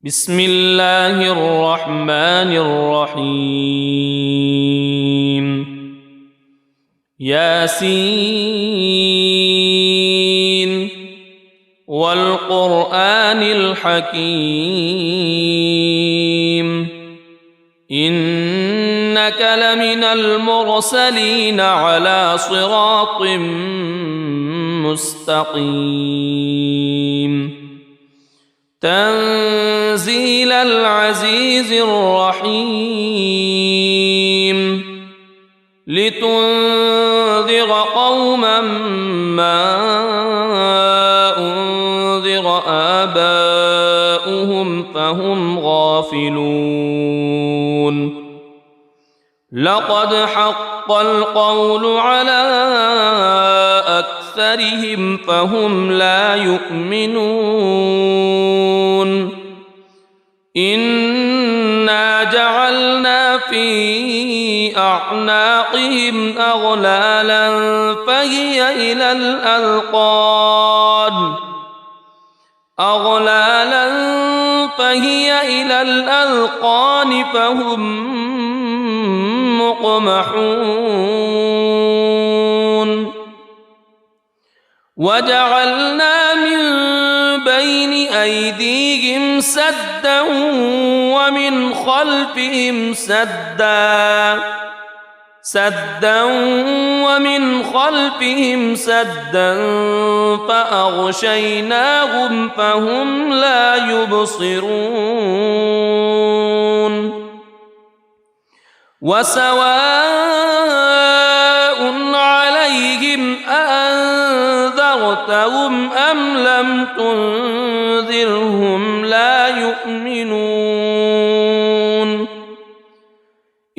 بسم الله الرحمن الرحيم ياسين والقرآن الحكيم إنك لمن المرسلين على صراط مستقيم تنزيل العزيز الرحيم لتنذر قوما ما أنذر آباؤهم فهم غافلون لقد حق القول على أكثرهم فهم لا يؤمنون إنا جعلنا في أعناقهم أغلالا فهي إلى الأذقان فهم مقمحون وجعلنا من بين أيديهم سدا ومن خلفهم سدا فأغشيناهم فهم لا يبصرون وسواء عليهم أأنذرتهم أم لم تنذرهم لا يؤمنون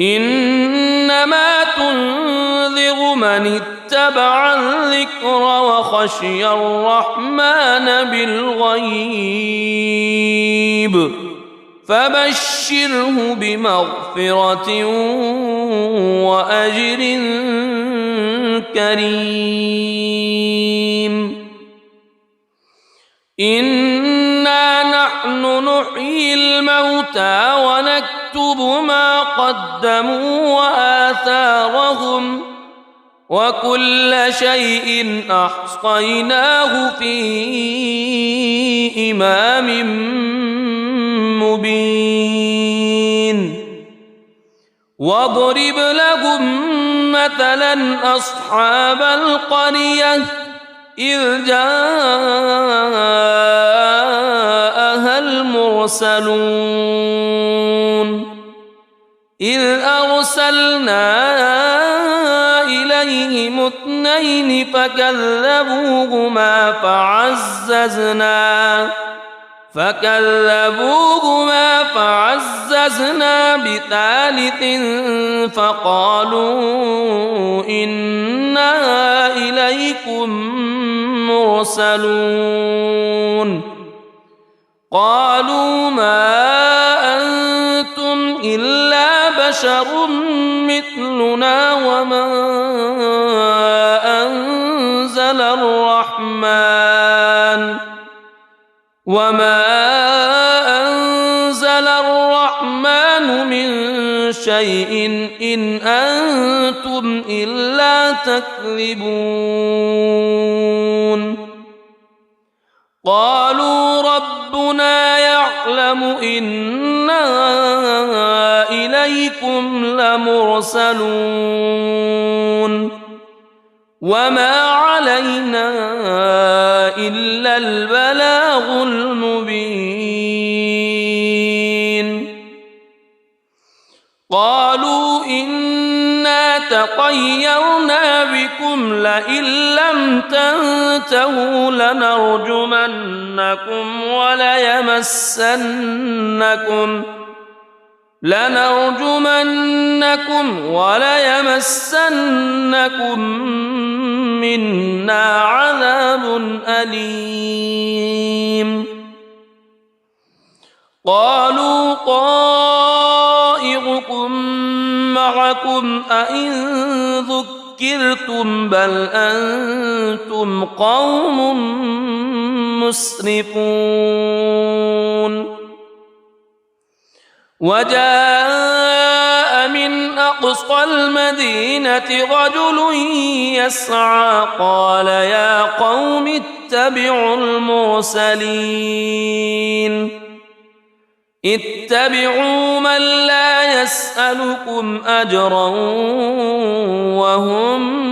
إنما تنذر من اتبع الذكر وخشي الرحمن بالغيب فبشره بمغفرة وأجر كريم إنا نحن نحيي الموتى ونكتب ما قدموا وآثارهم وكل شيء أحصيناه في إمام مبين واضرب لهم مثلا أصحاب القرية إذ جاءها المرسلون إذ أرسلنا إليهم اثنين فكذبوهما فعززنا بثالث فقالوا إنا إليكم مرسلون قالوا ما أنتم إلا بشر مثلنا وما أنزل الرحمن من شيء إن أنتم إلا تكذبون قالوا ربنا يعلم إنا إليكم لمرسلون وما علينا إلا البلاغ المبين قالوا إنا تطيرنا بكم لئن لم تنتهوا لنرجمنكم وليمسنكم منا عذاب أليم قالوا طائركم معكم أئن ذكرتم بل أنتم قوم مسرفون وجاء من أقصى المدينة رجل يسعى قال يا قوم اتبعوا المرسلين اتبعوا من لا يسألكم أجرا وهم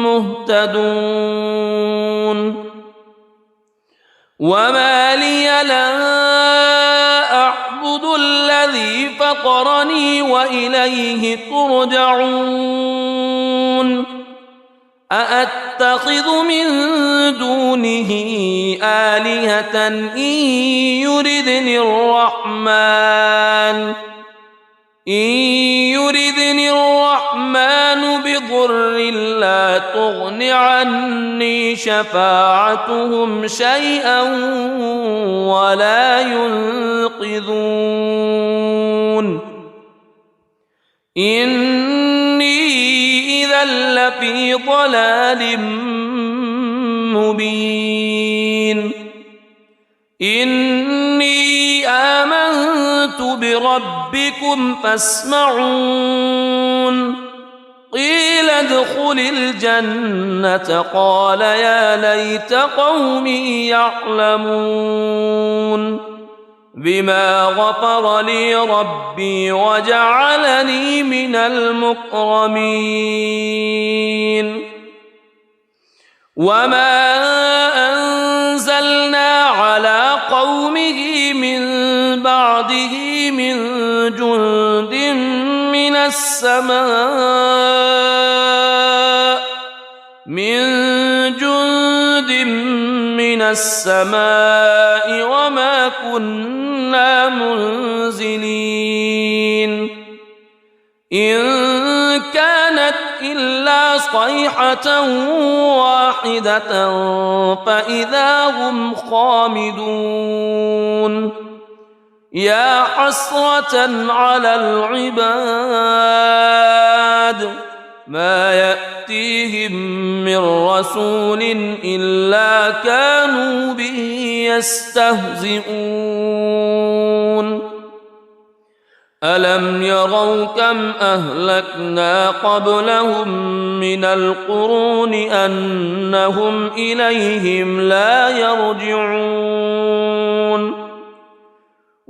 مهتدون وما لي لا أعبد الذي فطرني وإليه ترجعون أأتخذ من دونه آلهة إن يردني الرحمن بضر لا تغن عني شفاعتهم شيئا ولا ينقذون إني إذا لفي ضلال مبين إني آمنت بربكم فاسمعون قيل ادخل الجنة قال يا ليت قومي يعلمون بما غفر لي ربي وجعلني من المكرمين وما أنزلنا على قومه من بعده من جند من السماء وما كنا منزلين إن كانت إلا صيحة واحدة فإذا هم خامدون يا حسرة على العباد ما يأتيهم من رسول إلا كانوا به يستهزئون ألم يروا كم أهلكنا قبلهم من القرون أنهم إليهم لا يرجعون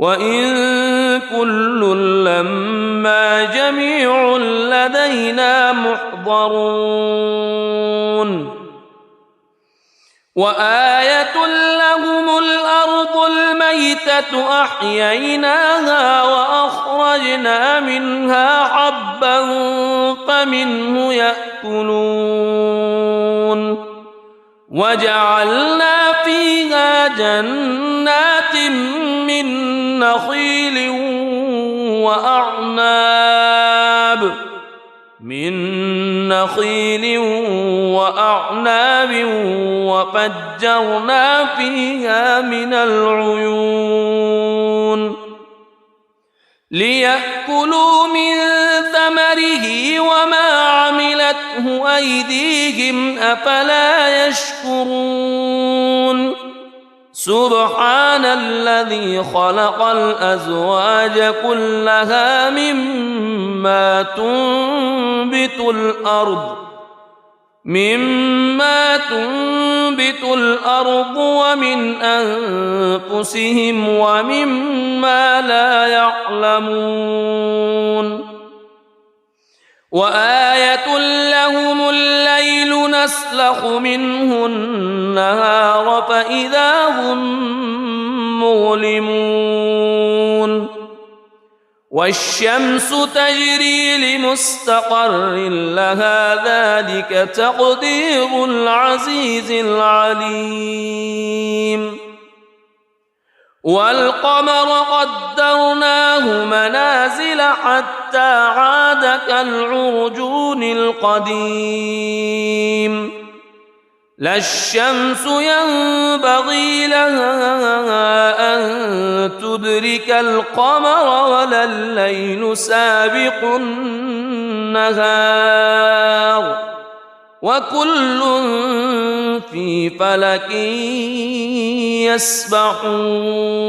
وإن كل لما جميع لدينا محضرون وآية لهم الأرض الميتة أحييناها وأخرجنا منها حبا فمنه يأكلون وجعلنا فيها جنات من نخيل وأعناب وفجرنا فيها من العيون ليأكلوا من ثمره وما عملته أيديهم أفلا يشكرون سبحان الذي خلق الأزواج كلها مما تنبت الأرض ومن أنفسهم ومما لا يعلمون وآية لهم الليل نسلخ منه النهار فإذا هم مظلمون والشمس تجري لمستقر لها ذلك تقدير العزيز العليم والقمر قدرناه منازل حتى عاد كالعرجون القديم لا الشمس ينبغي لها أن تدرك القمر ولا الليل سابق النهار وكل في فلك يسبحون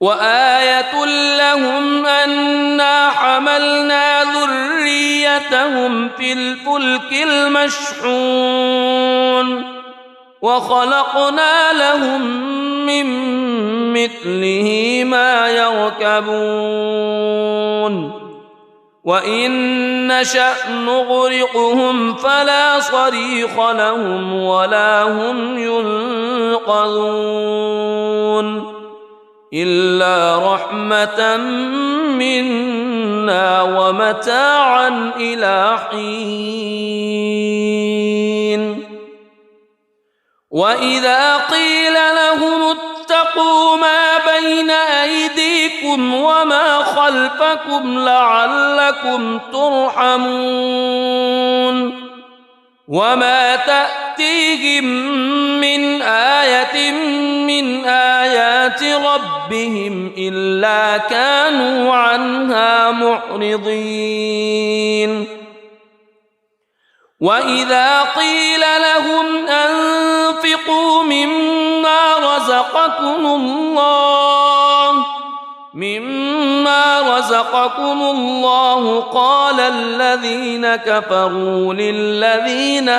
وآية لهم أنا حملنا ذريتهم في الفلك المشحون وخلقنا لهم من مثله ما يركبون وإن نشأ نغرقهم فلا صريخ لهم ولا هم ينقذون إلا رحمة منا ومتاعا إلى حين وإذا قيل لهم اتقوا ما بين أيديكم وما خلفكم لعلكم ترحمون وما تأتيهم من آية من آيات ربهم إلا كانوا عنها معرضين وإذا قيل لهم أنفقوا مما رزقكم الله قال الذين كفروا للذين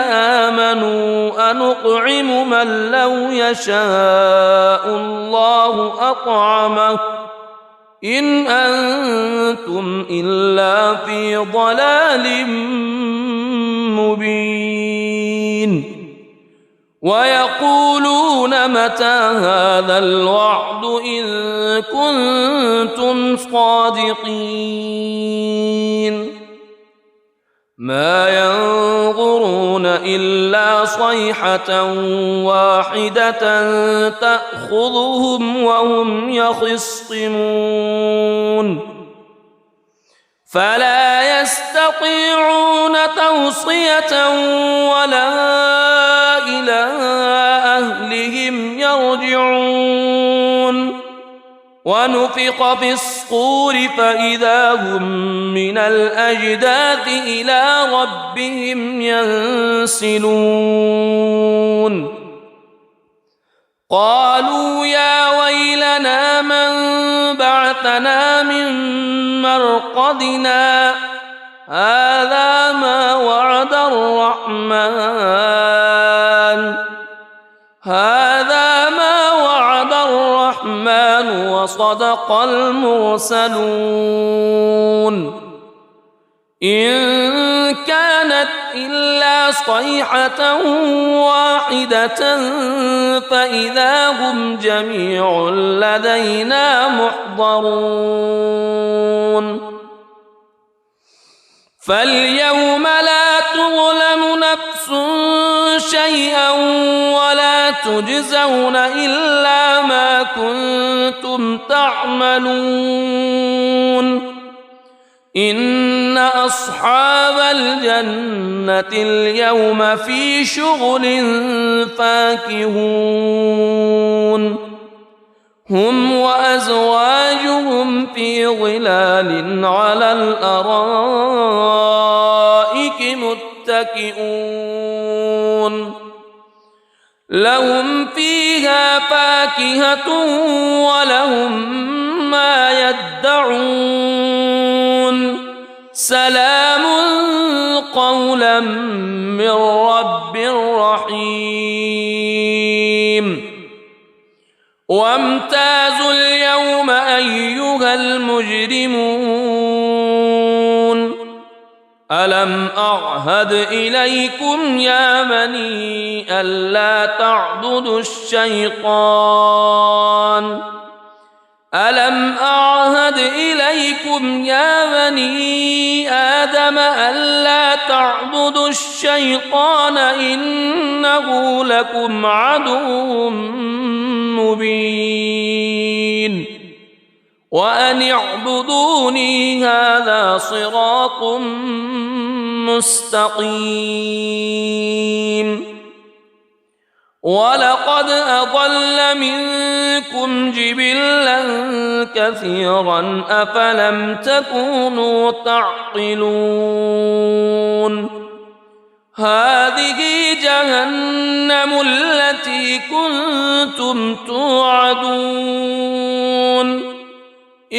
آمنوا أنطعم من لو يشاء الله أطعمه إن أنتم إلا في ضلال مبين ويقولون متى هذا الوعد إن كنتم صادقين ما ينظرون إلا صيحة واحدة تأخذهم وهم يخصمون فلا يستطيعون توصية ولا إلى أهلهم يرجعون ونفخ في الصور فإذا هم من الأجداث إلى ربهم ينسلون قالوا يا ويلنا من بعثنا من مرقدنا هذا ما وعد الرحمن وصدق المرسلون إن كانت إلا صيحة واحدة فإذا هم جميع لدينا محضرون فاليوم لا تظلم نفس شيئا ولا تجزون إلا ما كنتم تعملون إن أصحاب الجنة اليوم في شغل فاكهون هم وأزواجهم في ظلال على الأرائك متكئون لهم فيها فاكهة ولهم ما يدعون سلام قولا من رب رحيم وامتازوا اليوم أيها المجرمون ألم أعهد إليكم يا بني ألا تعبدوا الشيطان ألم أعهد إليكم يا بني آدم ألا تعبدوا الشيطان إنه لكم عدو مبين وأن اعبدوني هذا صراط مستقيم ولقد أضل منكم جبلا كثيرا أفلم تكونوا تعقلون هذه جهنم التي كنتم توعدون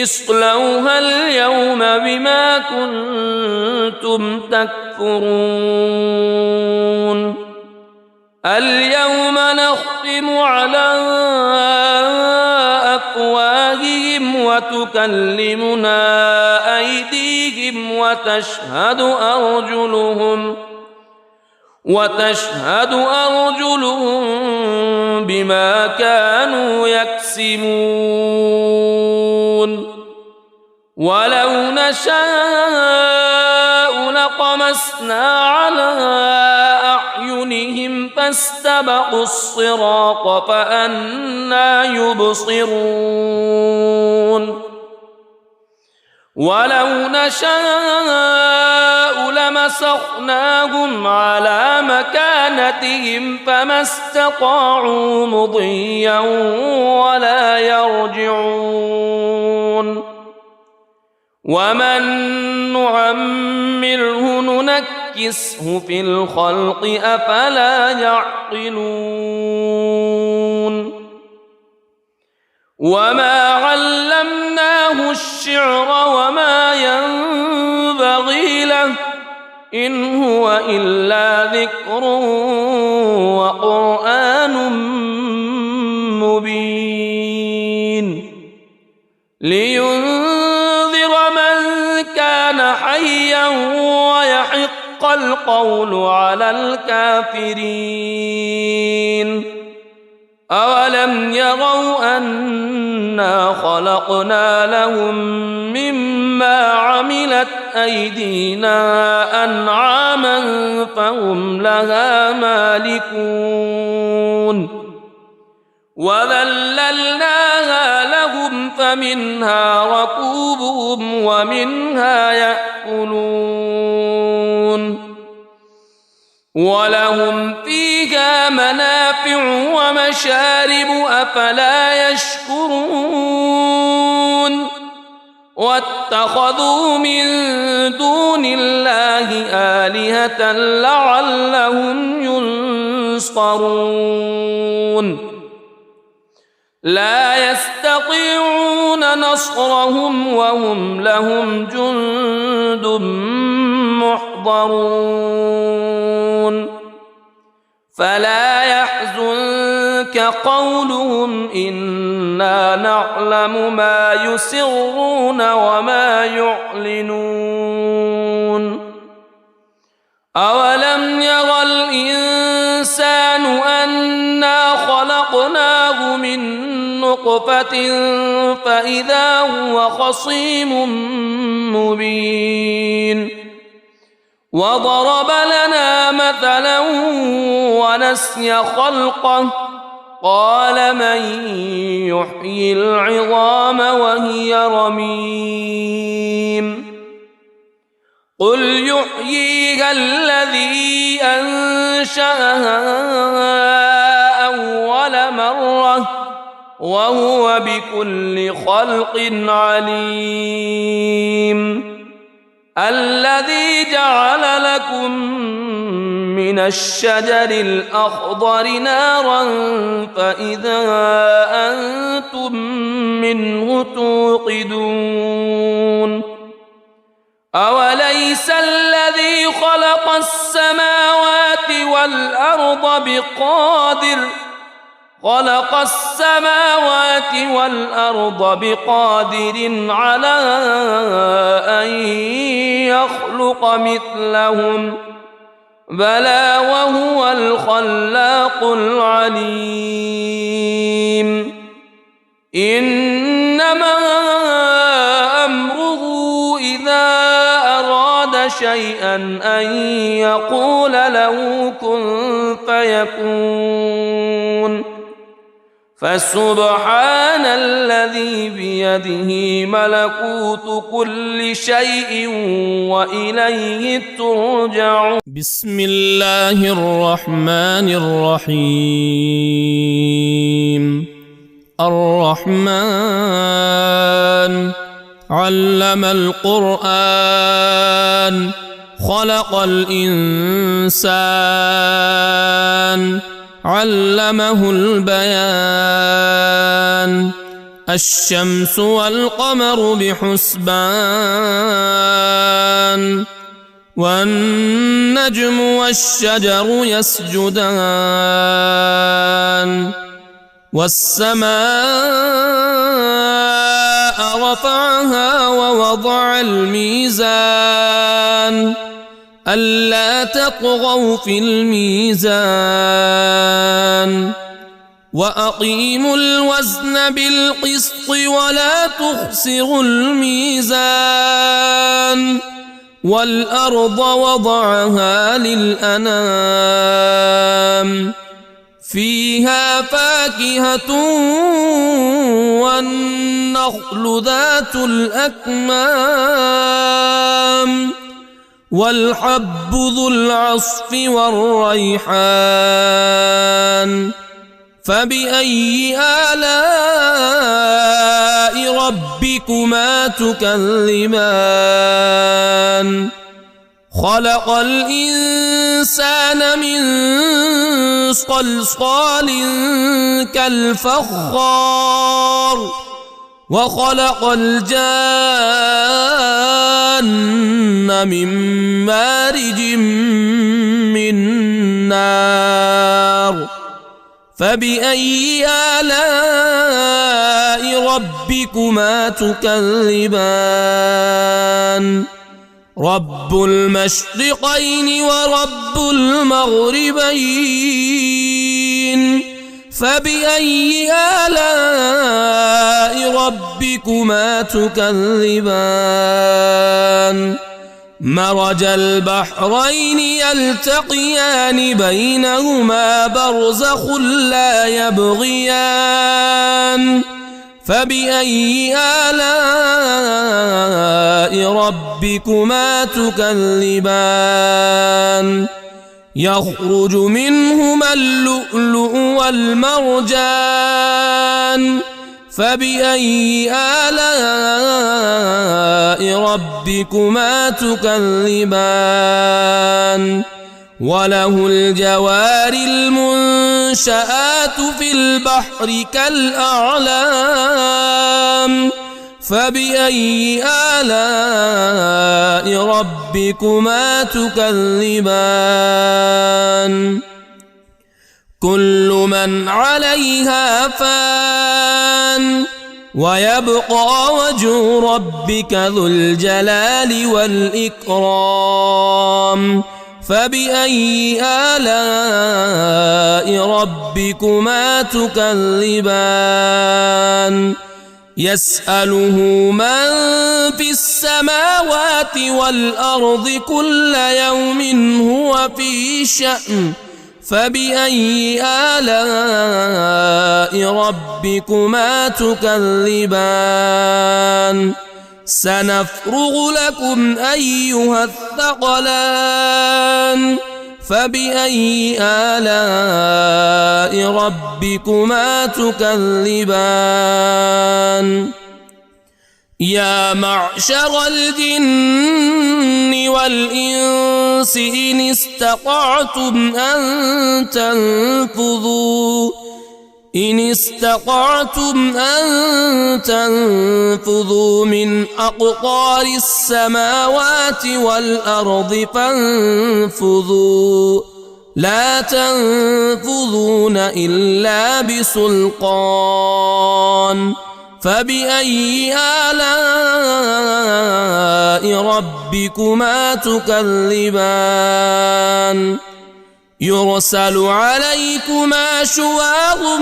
اصلوها اليوم بما كنتم تكفرون اليوم نختم على أفواههم وتكلمنا أيديهم وتشهد أرجلهم بما كانوا يكسبون ولو نشاء لطمسنا على أعينهم فاستبقوا الصراط فأنى يبصرون ولو نشاء لمسخناهم على مكانتهم فما استطاعوا مضيا ولا يرجعون ومن نعمره ننكسه في الخلق أفلا يعقلون وما علمناه الشعر وما ينبغي له إن هو إلا ذكر وقرآن مبين لينذر من كان حيا ويحق القول على الكافرين أولم يروا أنا خلقنا لهم مما عملت أيدينا أنعاما فهم لها مالكون وذللناها لهم فمنها ركوبهم ومنها يأكلون ولهم فيها منافع ومشارب أفلا يشكرون واتخذوا من دون الله آلهة لعلهم ينصرون لا يستطيعون نصرهم وهم لهم جند محضرون فلا يحزنك قولهم إنا نعلم ما يسرون وما يعلنون أولم ير الإنسان أنا خلقناه من نطفة فإذا هو خصيم مبين وضرب لنا مثلا ونسي خلقه قال من يحيي العظام وهي رميم قل يحييها الذي أنشأها أول مرة وهو بكل خلق عليم الذي جعل لكم من الشجر الأخضر نارا فإذا أنتم منه توقدون أوليس الذي خلق السماوات والأرض بقادر على أن يخلق مثلهم بلى وهو الخلاق العليم إنما أمره إذا أراد شيئا أن يقول له كن فيكون فسبحان الذي بيده ملكوت كل شيء وإليه ترجعون بسم الله الرحمن الرحيم الرحمن علم القرآن خلق الإنسان علمه البيان الشمس والقمر بحسبان والنجم والشجر يسجدان والسماء رفعها ووضع الميزان ألا تطغوا في الميزان وأقيموا الوزن بالقسط ولا تخسروا الميزان والأرض وضعها للأنام فيها فاكهة والنخل ذات الأكمام والحب ذو العصف والريحان فبأي آلاء ربكما تكذبان خلق الإنسان من صلصال كالفخار وخلق الجان من مارج من نار فبأي آلاء ربكما تكذبان رب المشرقين ورب المغربين فبأي آلاء ربكما تكذبان مرج البحرين يلتقيان بينهما برزخ لا يبغيان فبأي آلاء ربكما تكذبان يخرج منهما اللؤلؤ والمرجان فبأي آلاء ربكما تكذبان وله الجوار المنشآت في البحر كالأعلام فبأي آلاء ربكما تكذبان كل من عليها فان ويبقى وجه ربك ذو الجلال والإكرام فبأي آلاء ربكما تكذبان يسأله من في السماوات والأرض كل يوم هو في شأن فبأي آلاء ربكما تكذبان سنفرغ لكم أيها الثقلان فبأي آلاء ربكما تكذبان يا معشر الجن والإنس إن استطعتم أن تنفذوا من أقطار السماوات والأرض فانفذوا لا تنفذون إلا بسلطان فبأي آلاء ربكما تكذبان يرسل عليكما شواظ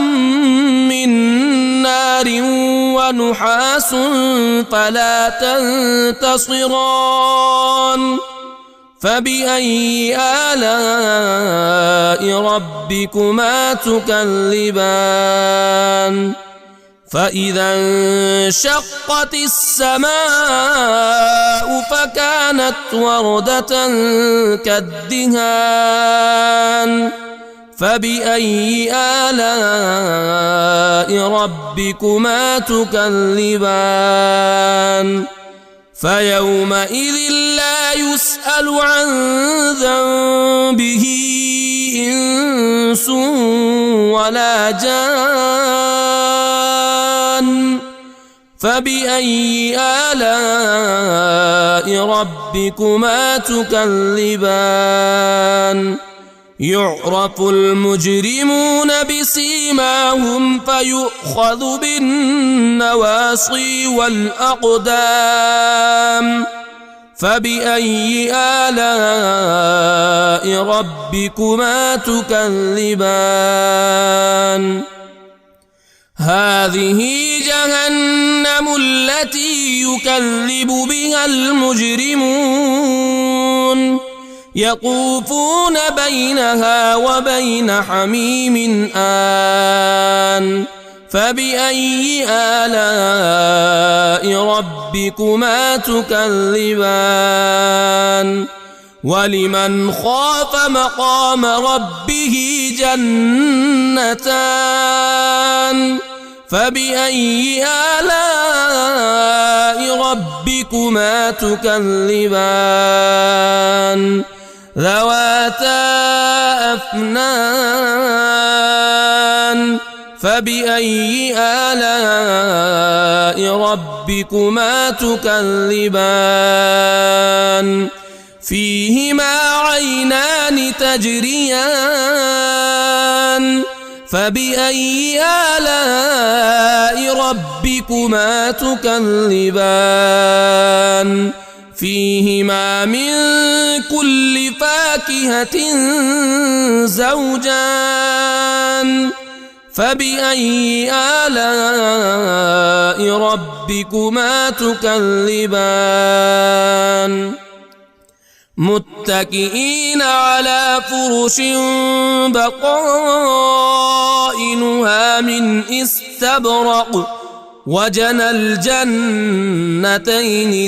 من نار ونحاس فلا تنتصران فبأي آلاء ربكما تكذبان فإذا انشقت السماء فكانت وردة كالدهان فبأي آلاء ربكما تكذبان فيومئذ لا يسأل عن ذنبه إنس ولا جان فبأي آلاء ربكما تكذبان يعرف المجرمون بسيماهم فيؤخذ بالنواصي والأقدام فبأي آلاء ربكما تكذبان هذه جهنم التي يكذب بها المجرمون يطوفون بينها وبين حميم آن فبأي آلاء ربكما تكذبان ولمن خاف مقام ربه جنتان فبأي آلاء ربكما تكذبان ذواتا أفنان فبأي آلاء ربكما تكذبان فيهما عينان تجريان فبأي آلاء ربكما تكذبان فيهما من كل فاكهة زوجان فبأي آلاء ربكما تكذبان متكئين على فرش بطائنها من استبرق وجنى الجنتين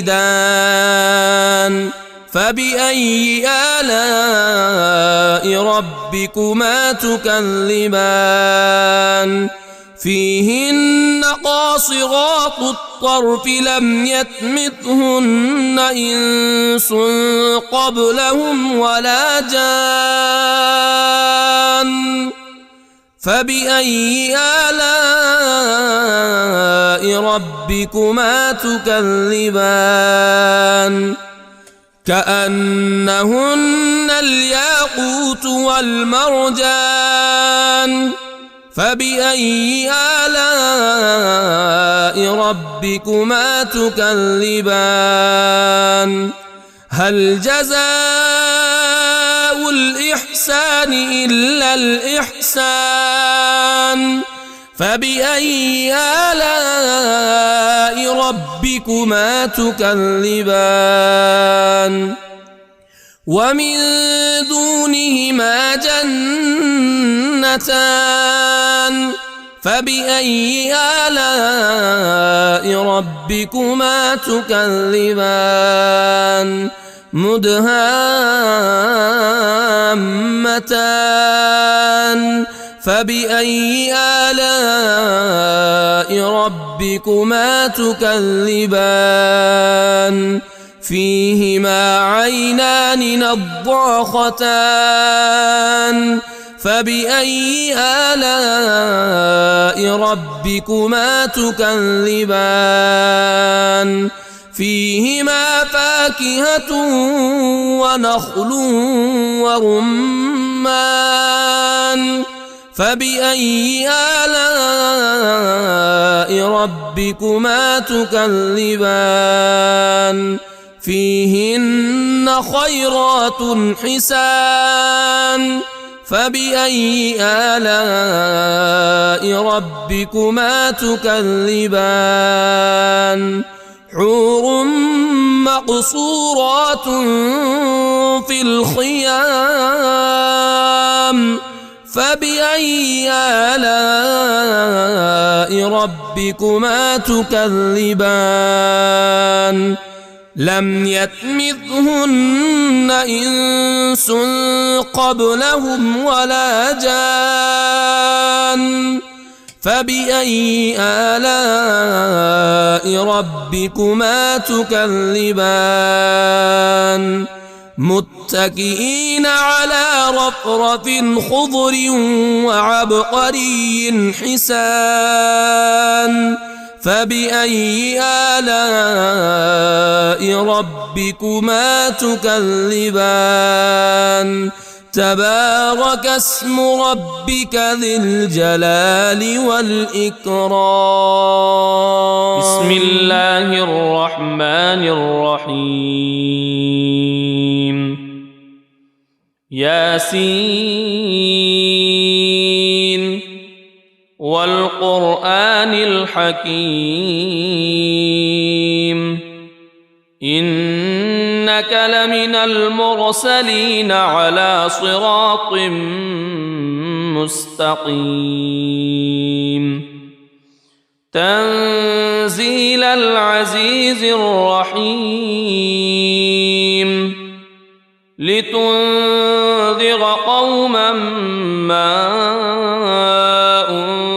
دان فبأي آلاء ربكما تكذبان فيهن قاصرات الطرف لم يطمثهن إنس قبلهم ولا جان فبأي آلاء ربكما تكذبان كأنهن الياقوت والمرجان فبأي آلاء ربكما تكذبان هل جزاء الإحسان إلا الإحسان فبأي آلاء ربكما تكذبان ومن دونهما جنتان فبأي آلاء ربكما تكذبان مدهامتان فبأي آلاء ربكما تكذبان فيهما عينان نضاختان فبأي آلاء ربكما تكذبان فيهما فاكهة ونخل ورمان فبأي آلاء ربكما تكذبان فيهن خيرات حسان فبأي آلاء ربكما تكذبان حور مقصورات في الخيام فبأي آلاء ربكما تكذبان لم يطمثهن إنس قبلهم ولا جان فبأي آلاء ربكما تكذبان متكئين على رفرف خضر وعبقري حسان فبأي آلاء ربكما تكذبان تبارك اسم ربك ذي الجلال والإكرام بسم الله الرحمن الرحيم ياسين والقرآن الحكيم إنك لمن المرسلين على صراط مستقيم تنزيل العزيز الرحيم لتنذر قوما ما أنذر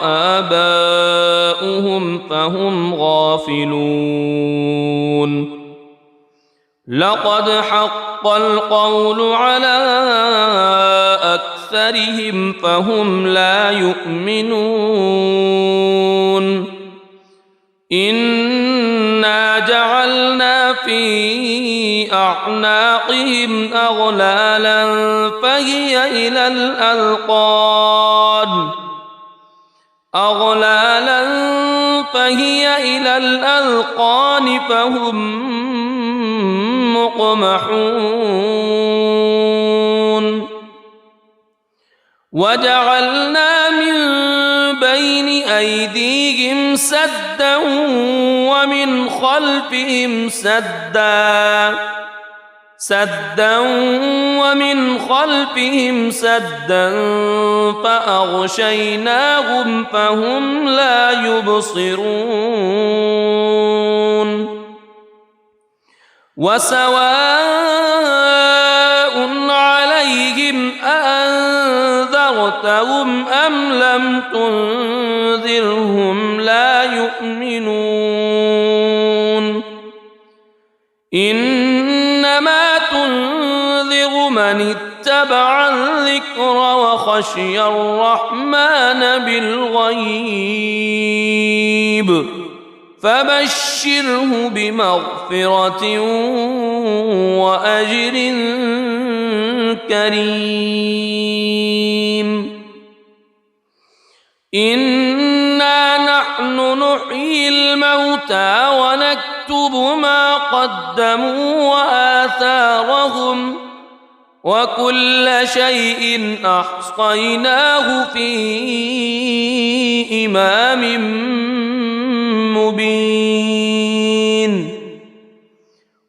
آباؤهم فهم غافلون لقد حق القول على أكثرهم فهم لا يؤمنون إنا جعلنا في أعناقهم أغلالا فهي إلى الأذقان فهم مقمحون وجعلنا من بين أيديهم سدا ومن خلفهم سدا فأغشيناهم فهم لا يبصرون وسواء عليهم أأنذرتهم أم لم تنذرهم لا يؤمنون إنما تنذر من اتبع الذكر وخشي الرحمن بالغيب فبشره بمغفرة وأجر كريم إنا نحن نحيي الموتى ونكتب ما قدموا وآثارهم وكل شيء أحصيناه في إمام مبين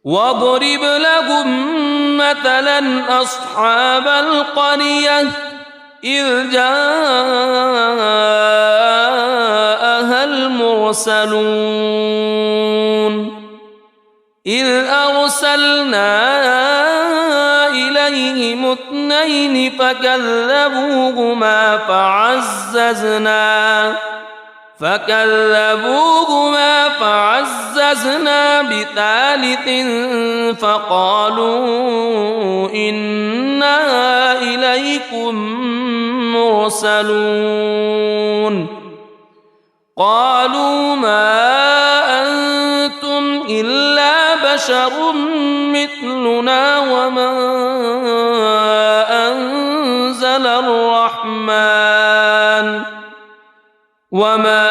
واضرب لهم مثلا أصحاب القرية إذ جاءها المرسلون إذ أرسلنا إليهم اثنين فكذبوهما فعززنا بثالث فقالوا إنا إليكم مرسلون قالوا ما أنتم إلا بشر مثلنا وما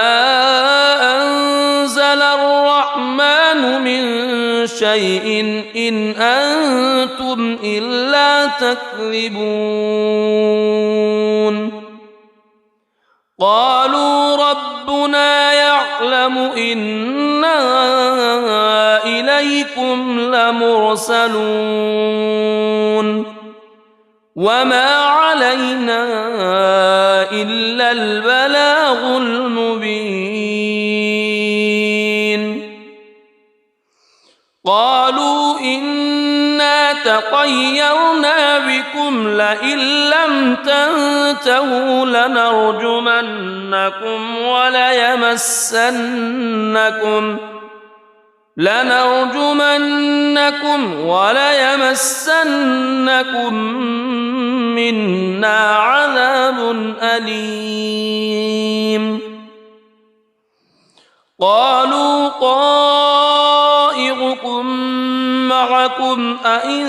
أنزل الرحمن من شيء إن أنتم إلا تكذبون قالوا ربنا يعلم إنا إليكم لمرسلون وما علينا إلا البلاغ المبين قالوا إنا تطيرنا بكم لئن لم تنتهوا لنرجمنكم وليمسنكم منا عذاب أليم قالوا طائركم معكم أئن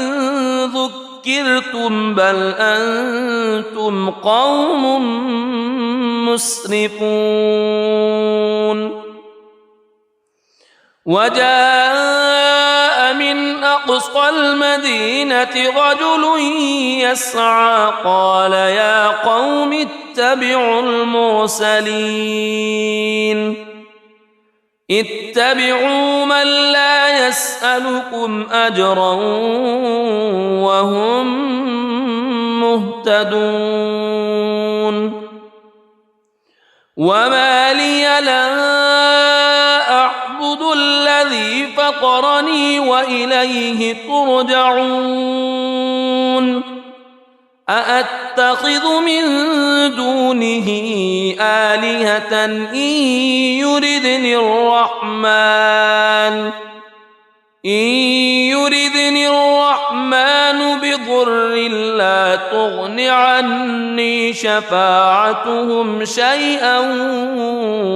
ذكرتم بل أنتم قوم مسرفون وجاء من أقصى المدينة رجل يسعى قال يا قوم اتبعوا المرسلين اتبعوا من لا يسألكم أجرا وهم مهتدون وما لي لا أعبد الذي فطرني وإليه ترجعون أأتخذ من دونه آلهة إن يردني الرحمن بضر لا تغن عني شفاعتهم شيئا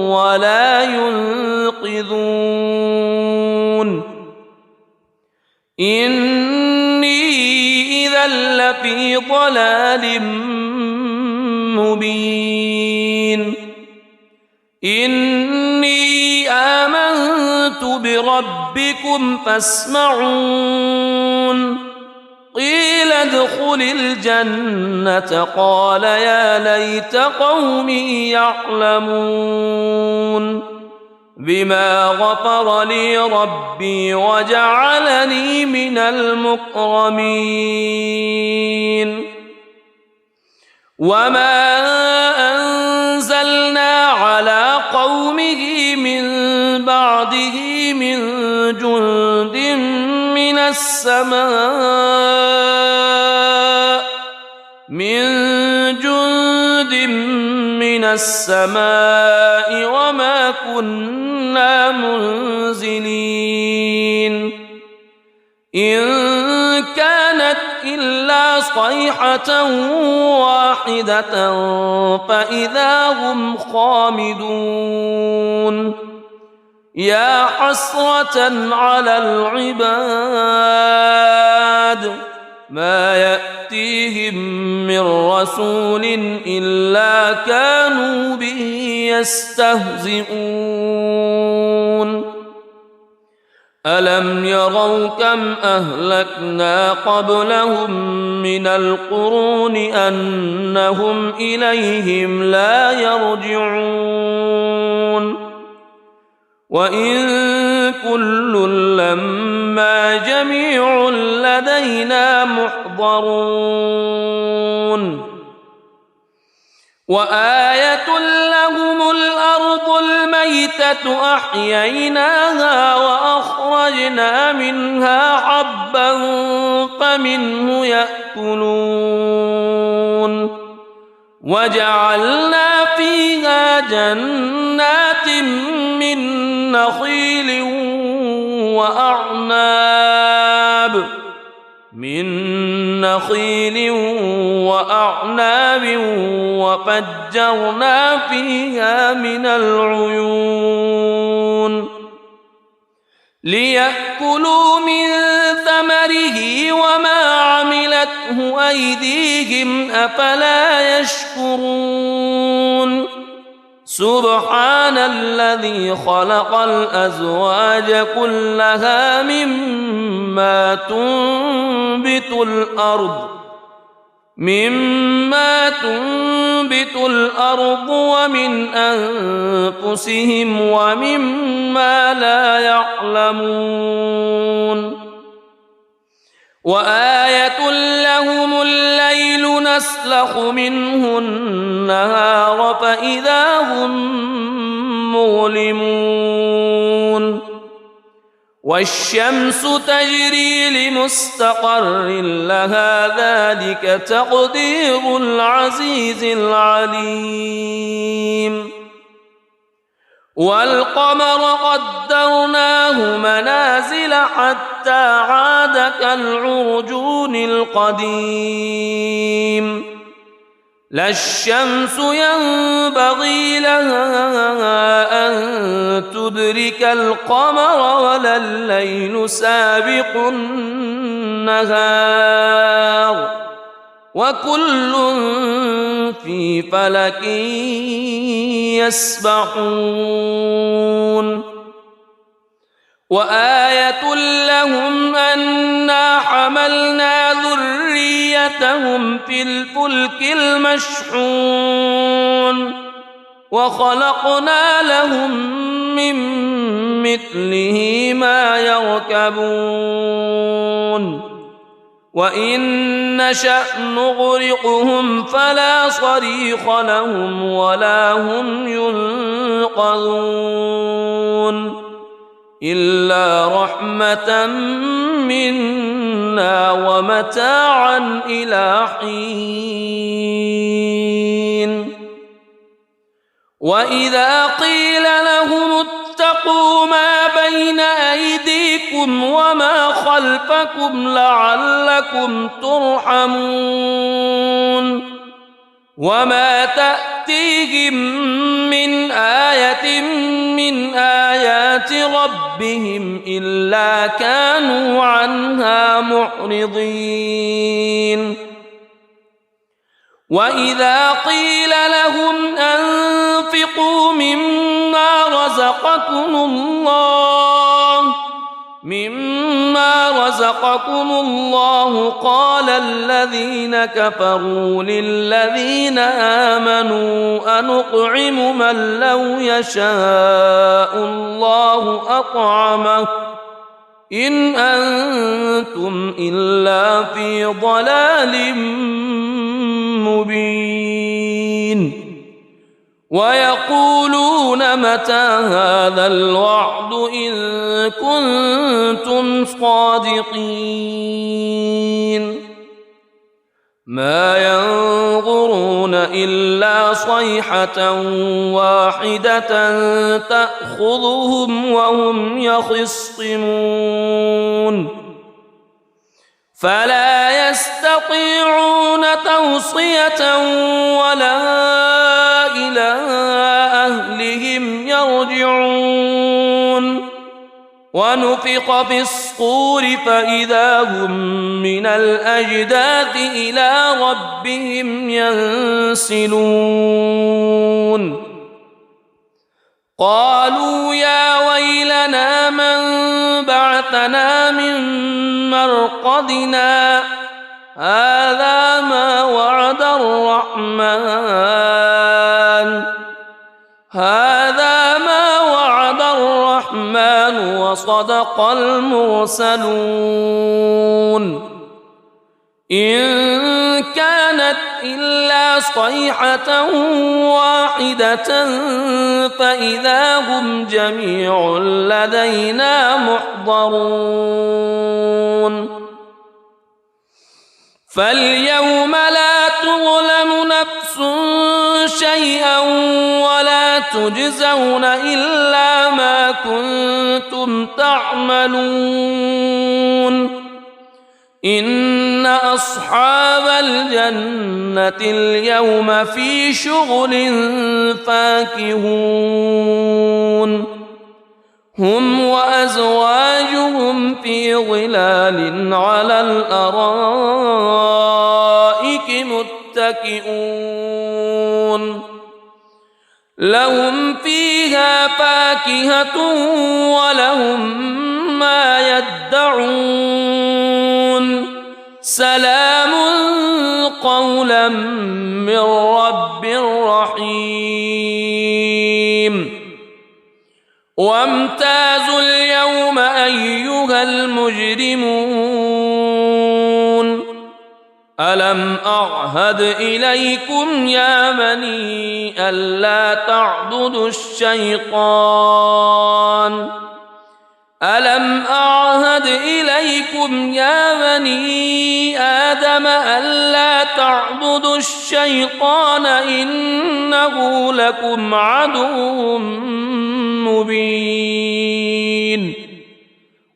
ولا ينقذون إني إذا لفي ضلال مبين إني آمنت بربكم فاسمعون قيل ادخل الجنة قال يا ليت قومي يعلمون بما غفر لي ربي وجعلني من المكرمين وما أنزلنا على قومه من بعده من جند من السماء وما كنا منزلين إن كانت إلا صيحة واحدة فإذا هم خامدون يا حسرة على العباد ما يأتيهم من رسول إلا كانوا به يستهزئون ألم يروا كم أهلكنا قبلهم من القرون أنهم إليهم لا يرجعون وإن كل لما جميع لدينا محضرون وآية لهم الأرض الميتة أحييناها وأخرجنا منها حبا فمنه يأكلون وجعلنا فيها جنات من نخيل وأعناب وفجرنا فيها من العيون ليأكلوا من ثمره وما عملته أيديهم أفلا يشكرون سبحان الذي خلق الأزواج كلها مما تنبت الأرض ومن أنفسهم ومما لا يعلمون وآية لهم الليل نسلخ منه النهار فإذا هم مظلمون والشمس تجري لمستقر لها ذلك تقدير العزيز العليم والقمر قدرناه منازل حتى عاد كالعرجون القديم لا الشمس ينبغي لها أن تدرك القمر ولا الليل سابق النهار وكل في فلك يسبحون وآية لهم أنا حملنا ذريتهم في الفلك المشحون وخلقنا لهم من مثله ما يركبون وإن نشأ نغرقهم فلا صريخ لهم ولا هم ينقذون إلا رحمة منا ومتاعا إلى حين وإذا قيل لهم اتقوا ما بين أيديكم وما خلفكم لعلكم ترحمون وما تأتيهم من آية من آيات ربهم إلا كانوا عنها معرضين وإذا قيل لهم أنفقوا مما رزقكم الله قال الذين كفروا للذين آمنوا أنطعم من لو يشاء الله أطعمه إن أنتم إلا في ضلال مبين ويقولون متى هذا الوعد إن كنتم صادقين ما ينظرون إلا صيحة واحدة تأخذهم وهم يخصمون فلا يستطيعون توصية ولا إلى أهلهم يرجعون ونفخ في الصور فإذا هم من الأجداث إلى ربهم ينسلون قالوا يا ويلنا من بعثنا من مرقدنا هذا ما وعد الرحمن وصدق المرسلون إن كانت إلا صيحة واحدة فإذا هم جميع لدينا محضرون فاليوم لا تظلم نفس شيئا ولا تجزون إلا ما كنتم تعملون إن أصحاب الجنة اليوم في شغل فاكهون هم وأزواجهم في ظلال على الأرائك متكئون لهم فيها فاكهة ولهم ما يدعون سلام قولا من رب رحيم وامتازوا اليوم أيها المجرمون ألم أعهد إليكم يا بني ألا تعبدوا الشيطان ألم أعهد إليكم يا بني آدم ألا تعبدوا الشيطان إنه لكم عدو مبين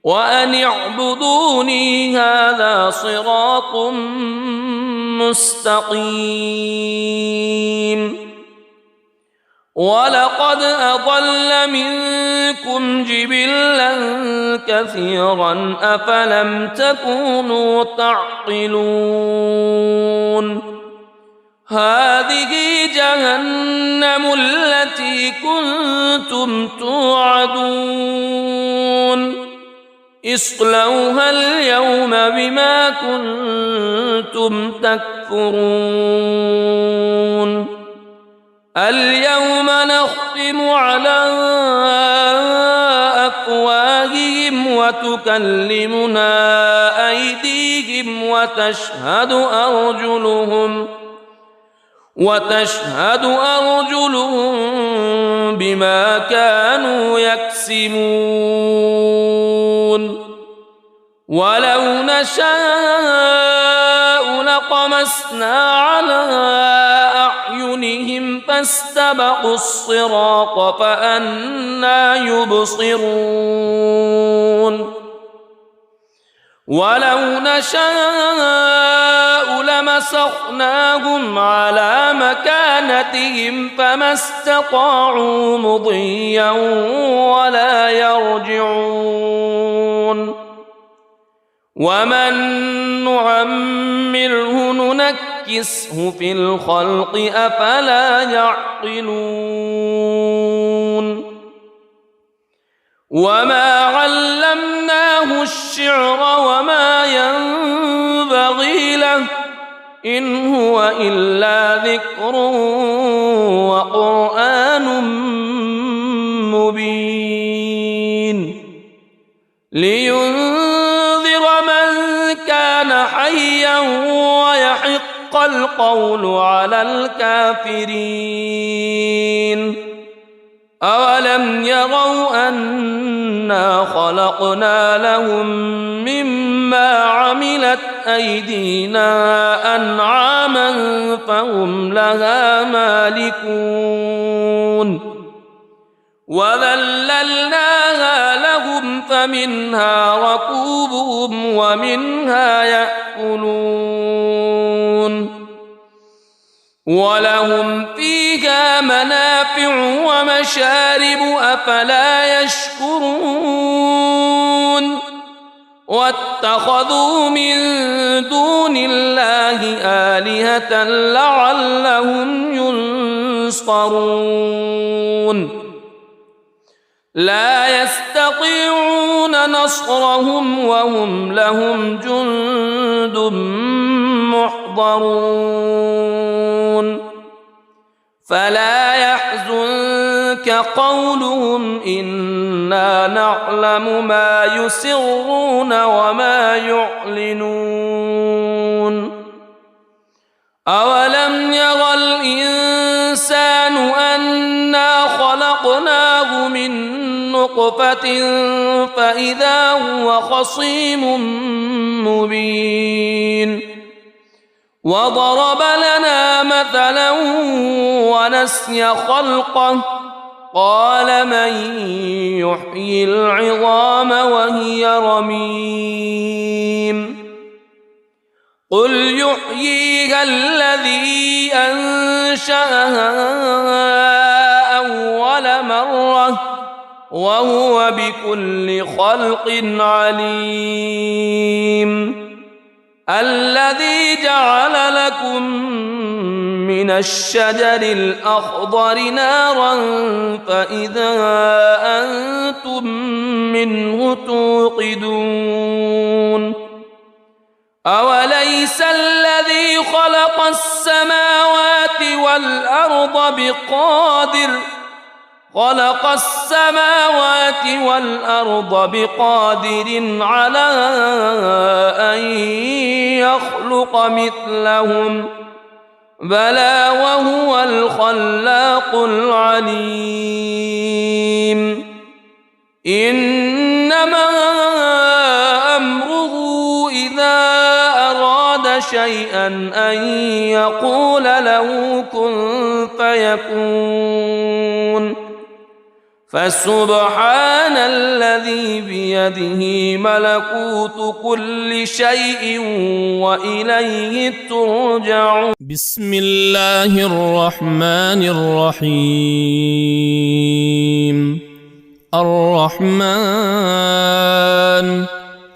وأن اعبدوني هذا صراط مستقيم ولقد أضل منكم جبلا كثيرا أفلم تكونوا تعقلون هذه جهنم التي كنتم توعدون اصلوها اليوم بما كنتم تكفرون اليوم نختم على أفواههم وتكلمنا أيديهم وتشهد أرجلهم بما كانوا يكسبون ولو نشاء لطمسنا على أعينهم فاستبقوا الصراط فأنى يبصرون ولو نشاء لمسخناهم على مكانتهم فما استطاعوا مضيا ولا يرجعون ومن نعمره ننكسه في الخلق أفلا يعقلون وما علمناه الشعر وما ينبغي له إن هو إلا ذكر وقرآن مبين لينذر من كان حيا ويحق القول على الكافرين أولم يروا أنا خلقنا لهم مما عملت أيدينا أنعاما فهم لها مالكون وذللناها لهم فمنها ركوبهم ومنها يأكلون ولهم فيها منافع ومشارب أفلا يشكرون واتخذوا من دون الله آلهة لعلهم ينصرون لا يستطيعون نصرهم وهم لهم جند محضرون فلا يحزنك قولهم إنا نعلم ما يسرون وما يعلنون أولم ير الإنسان أنا خلقناه من نطفة فإذا هو خصيم مبين وضرب لنا مثلا ونسي خلقه قال من يحيي العظام وهي رميم قل يحييها الذي أنشأها أول مرة وهو بكل خلق عليم الذي جعل لكم من الشجر الأخضر نارا فإذا أنتم منه توقدون أوليس الذي خلق السماوات والأرض بقادر على أن يخلق مثلهم بلى وهو الخلاق العليم إنما أمره إذا أراد شيئا أن يقول له كن فيكون فسبحان الذي الذي بيده ملكوت كل شيء وإليه ترجعون. بسم الله الرحمن الرحيم. الرحمن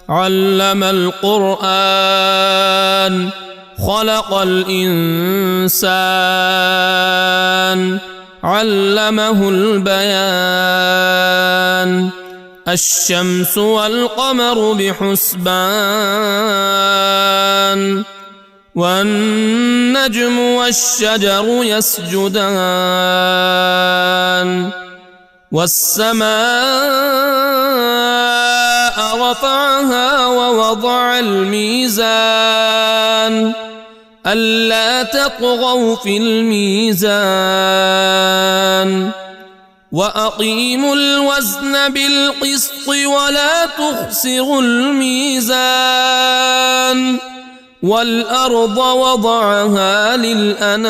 علم القرآن خلق الإنسان علمه البيان. الشمس والقمر بحسبان والنجم والشجر يسجدان. والسماء رفعها ووضع الميزان ألا تطغوا في الميزان وأقيموا الوزن بالقسط ولا تخسروا الميزان. والأرض وضعها للأنام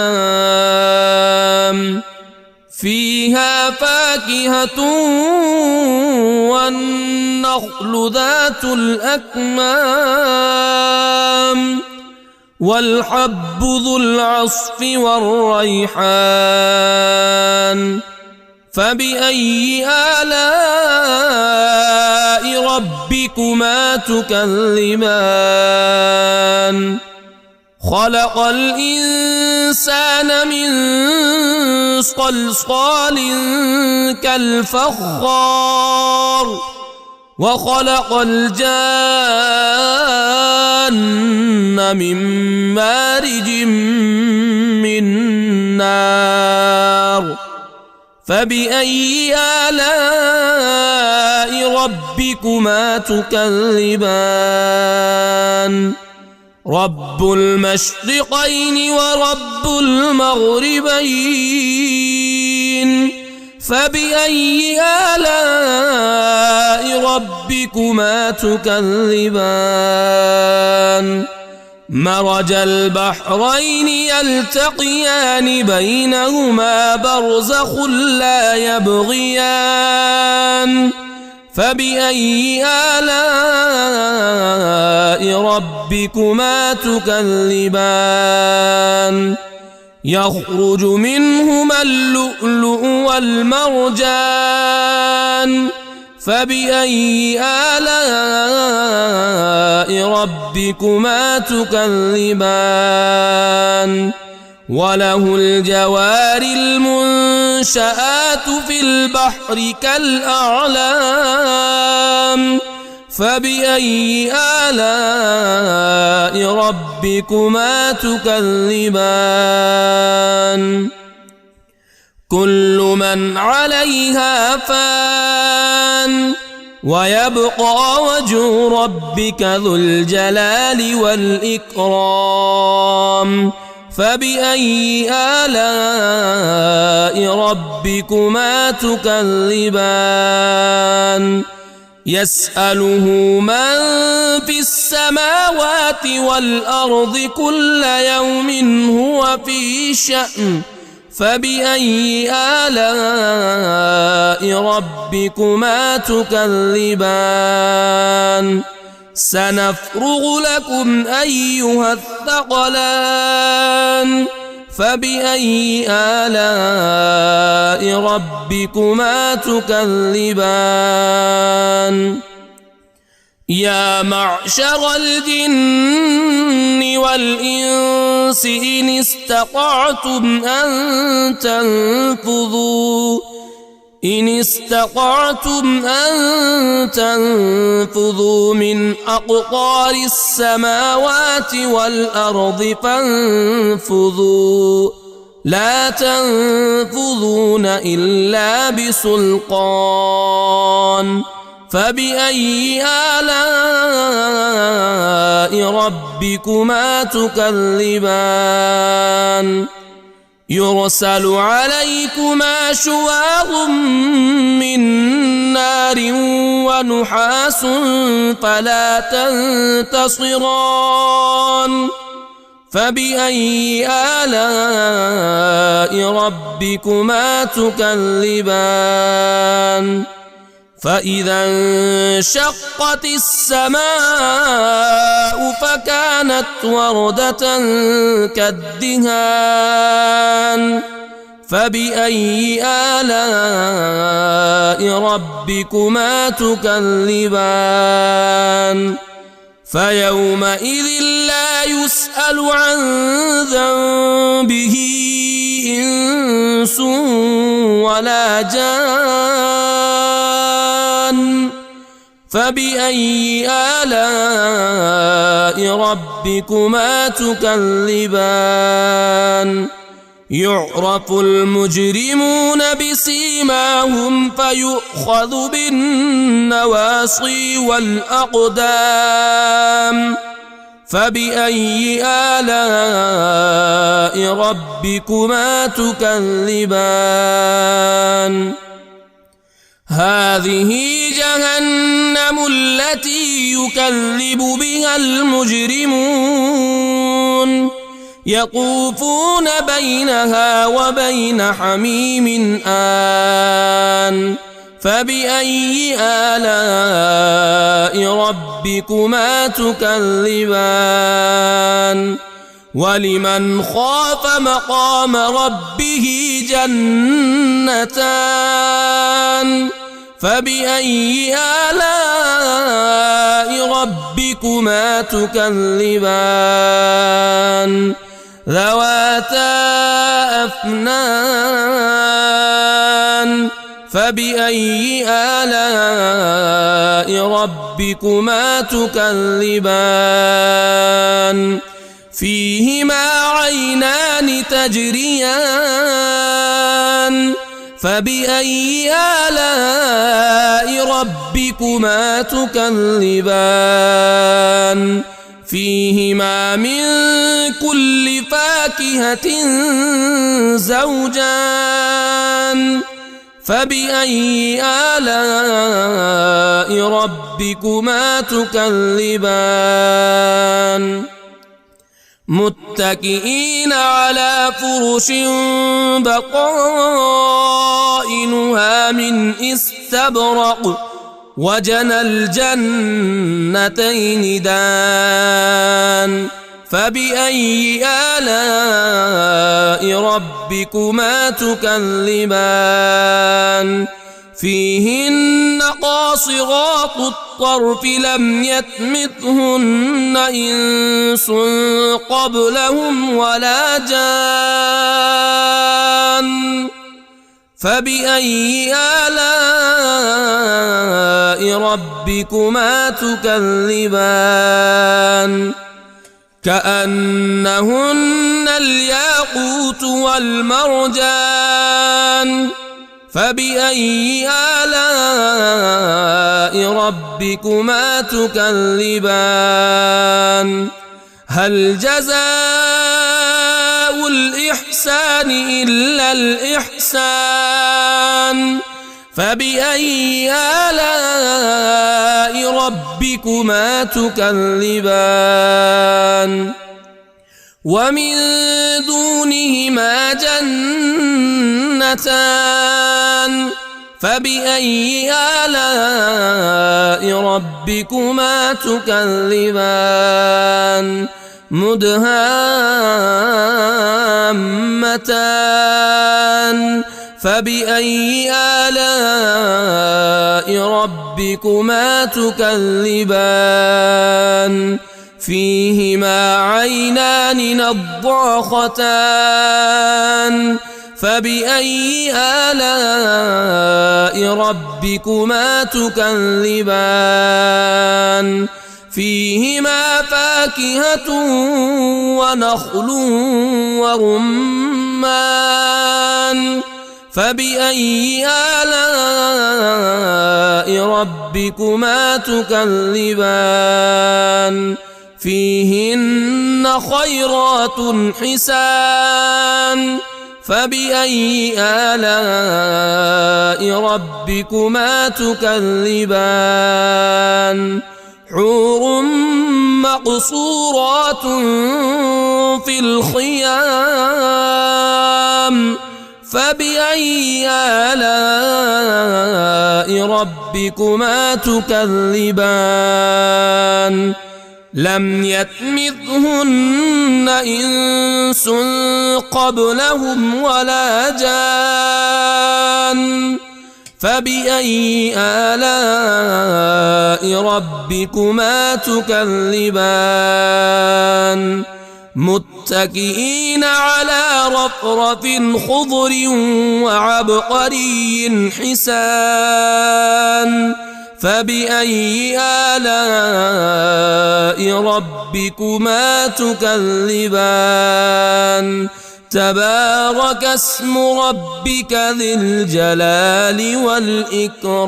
فيها فاكهة والنخل ذات الأكمام والحب ذو العصف والريحان. فبأي آلاء ربكما تكذبان؟ خلق الإنسان من صلصال كالفخار وخلق الجان من مارج من نار. فبأي آلاء ربكما تكذبان؟ رب المشرقين ورب المغربين. فبأي آلاء ربكما تكذبان؟ مرج البحرين يلتقيان بينهما برزخ لا يبغيان. فبأي آلاء ربكما تكذبان؟ يخرج منهما اللؤلؤ والمرجان. فبأي آلاء ربكما تكذبان؟ وله الجوار المنشآت في البحر كالأعلام. فبأي آلاء ربكما تكذبان؟ كل من عليها فان ويبقى وجه ربك ذو الجلال والإكرام. فبأي آلاء ربكما تكذبان؟ يسأله من في السماوات والأرض كل يوم هو في شأن. فبأي آلاء ربكما تكذبان؟ سنفرغ لكم أيها الثقلان. فبأي آلاء ربكما تكذبان؟ يا معشر الجن والإنس إن استطعتم أن تنفذوا من أقطار السماوات والأرض فانفذوا لا تنفذون إلا بسلطان. فبأي آلاء ربكما تكذبان؟ يرسل عليكما شواظ من نار ونحاس فلا تنتصران. فبأي آلاء ربكما تكذبان؟ فإذا انشقت السماء فكانت وردة كالدهان فبأي آلاء ربكما تكذبان فيومئذ لا يسأل عن ذنبه إنس ولا جان فبأي آلاء ربكما تكذبان يعرف المجرمون بسيماهم فيؤخذ بالنواصي والأقدام فبأي آلاء ربكما تكذبان هذه جهنم التي يكذب بها المجرمون يطوفون بينها وبين حميم آن فبأي آلاء ربكما تكذبان ولمن خاف مقام ربه جنتان فبأي آلاء ربكما تكذبان ذواتا أفنان فبأي آلاء ربكما تكذبان فيهما عينان تجريان فبأي آلاء ربكما تكذبان فيهما من كل فاكهة زوجان فبأي آلاء ربكما تكذبان متكئين على فرش بطائنها من استبرق وجنى الجنتين دان فبأي آلاء ربكما تكذبان فيهن قاصرات الطرف لم يطمثهن إنس قبلهم ولا جان فبأي آلاء ربكما تكذبان كأنهن الياقوت والمرجان فبأي آلاء ربكما تكذبان هل جزاء الإحسان إلا الإحسان فبأي آلاء ربكما تكذبان ومن دونهما جنتان فبأي آلاء ربكما تكذبان مدهامتان فبأي آلاء ربكما تكذبان فيهما عينان نضاختان فبأي آلاء ربكما تكذبان فيهما فاكهة ونخل ورمان فبأي آلاء ربكما تكذبان فيهن خيرات حسان فبأي آلاء ربكما تكذبان حور مقصورات في الخيام فبأي آلاء ربكما تكذبان لم يطمثهن إنس قبلهم ولا جان فبأي آلاء ربكما تكذبان متكئين على رفرف خضر وعبقري حسان فبأي آلاء ربكما تكذبان تبارك اسم ربك ذي الجلال والإكرام.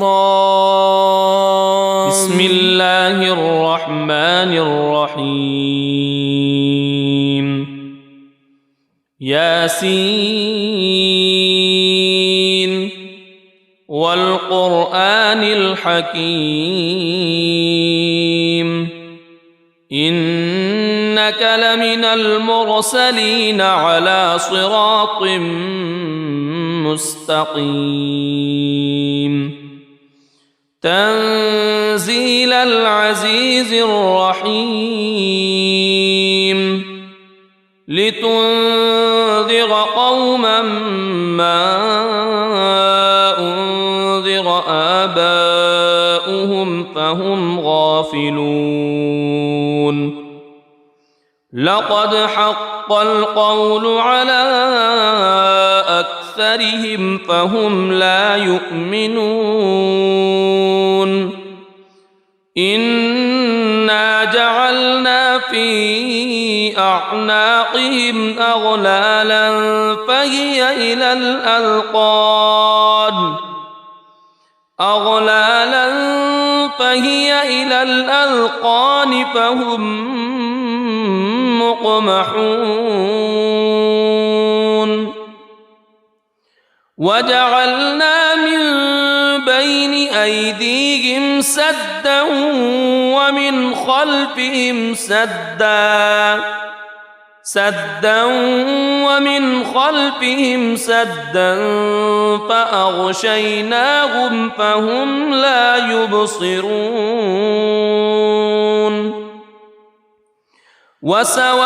بسم الله الرحمن الرحيم. ياسين والقرآن الحكيم إنك لمن المرسلين على صراط مستقيم تنزيل العزيز الرحيم لتنذر قوما ما أنذر آباؤهم فهم غافلون لقد حق القول على أكثرهم فهم لا يؤمنون إنا جعلنا في أعناقهم أغلالا فهي إلى الأذقان فهم مقمحون وجعلنا من بين أيديهم سدا ومن خلفهم سدا فأغشيناهم فهم لا يبصرون وسواء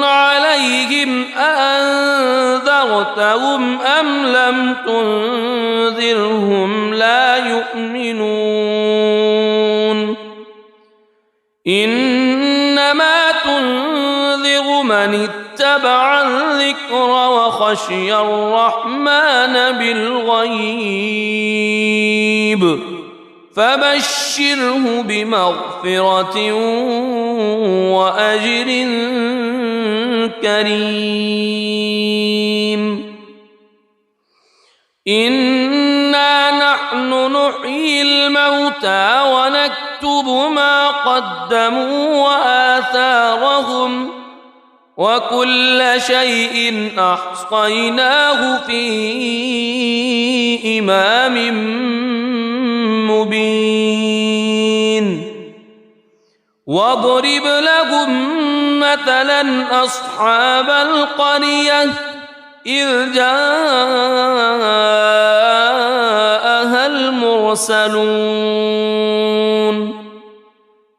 عليهم أأنذرتهم أم لم تنذرهم لا يؤمنون إنما تنذر من اتبع الذكر وخشي الرحمن بالغيب فبشره بمغفرة وأجر كريم إنا نحن نحيي الموتى ونكتب ما قدموا وآثارهم وكل شيء أحصيناه في إمام مبين واضرب لهم مثلا أصحاب القرية إذ جاءها المرسلون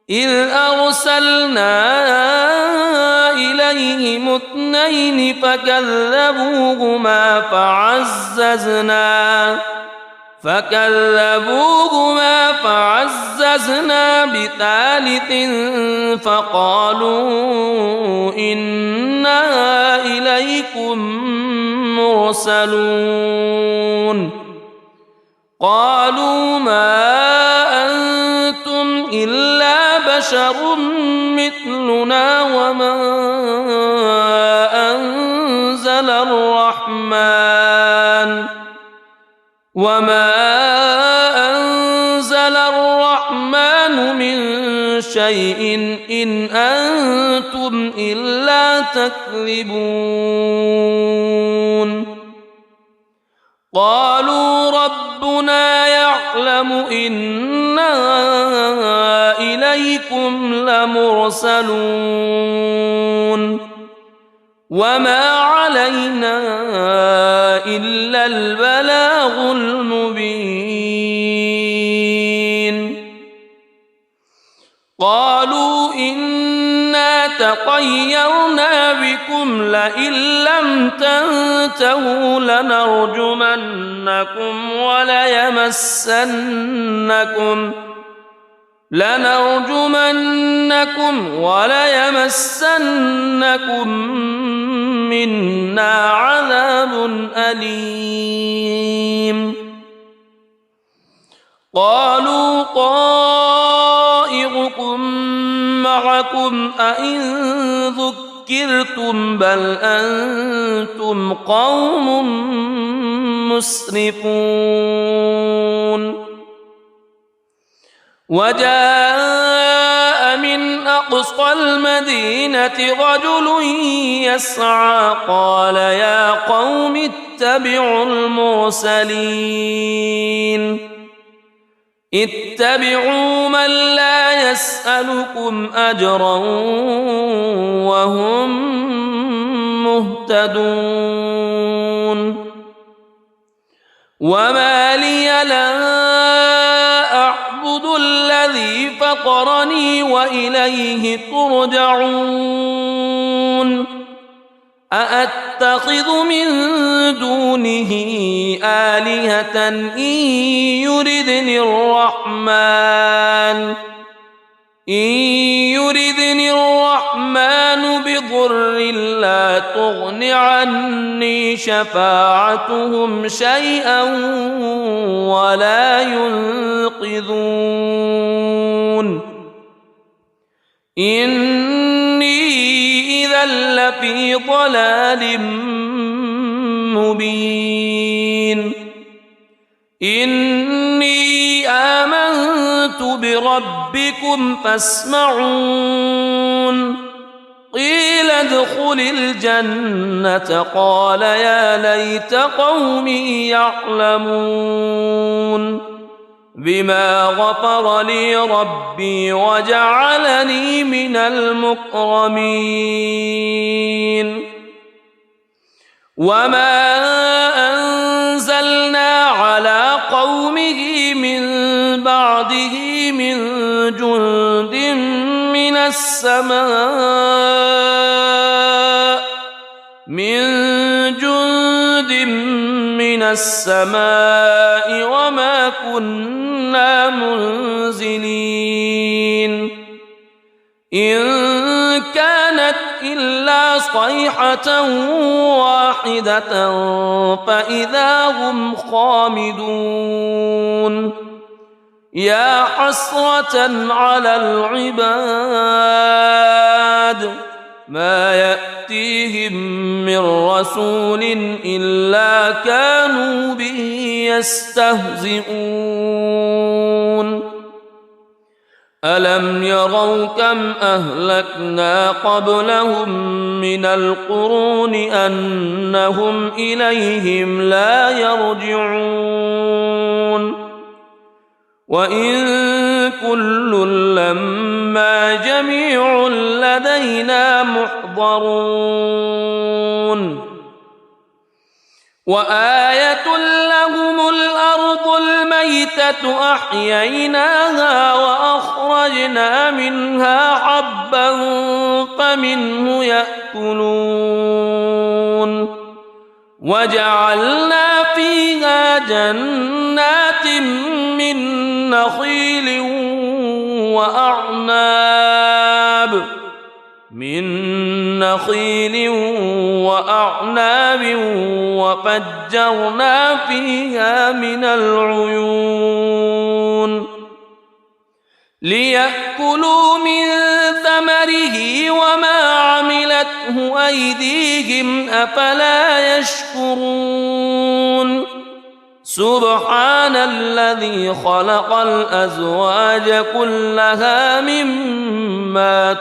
إذ أرسلنا إليهم اثنين فكذبوهما فعززنا بثالث فقالوا إنا إليكم مرسلون قالوا ما أنتم إلا بشر مثلنا وما أنزل الرحمن من شيء إن أنتم إلا تكذبون قالوا ربنا يعلم إنا إليكم لمرسلون وما علينا إلا البلاغ المبين. قالوا إنا تطيرنا بكم لئن لم تنتهوا لنرجمنكم وليمسنكم منا عذاب أليم. قالوا طائركم معكم أئن ذكرتم بل أنتم قوم مسرفون. وجاء من أقصى المدينة رجل يسعى قال يا قوم اتبعوا المرسلين اتبعوا من لا يسألكم أجرا وهم مهتدون. وما لي لا أعبد الذي فطرني وإليه ترجعون. أأتخذ من دونه آلهة إن يردني الرحمن بضر لا تغن عني شفاعتهم شيئا ولا ينقذون. إني إذا لفي ضلال مبين. إني آمنت بربكم فاسمعون. قيل ادخل الجنة قال يا ليت قومي يعلمون بما غفر لي ربي وجعلني من المكرمين. وما أنزلنا على قومه من بعده من جند من السماء وما كنا منزلين. إن كانت إلا صيحة واحدة فإذا هم خامدون. يا حسرة على العباد ما يأتيهم من رسول إلا كانوا به يستهزئون. ألم يروا كم أهلكنا قبلهم من القرون أنهم إليهم لا يرجعون. وإن كل لما جميع لدينا محضرون. وآية لهم الأرض الميتة أحييناها وأخرجنا منها حبا فمنه يأكلون. وجعلنا فيها جنات من نخيل وأعناب وفجرنا فيها من العيون ليأكلوا من ثمره وما عملته أيديهم أفلا يشكرون. سبحان الذي خلق الأزواج كلها مما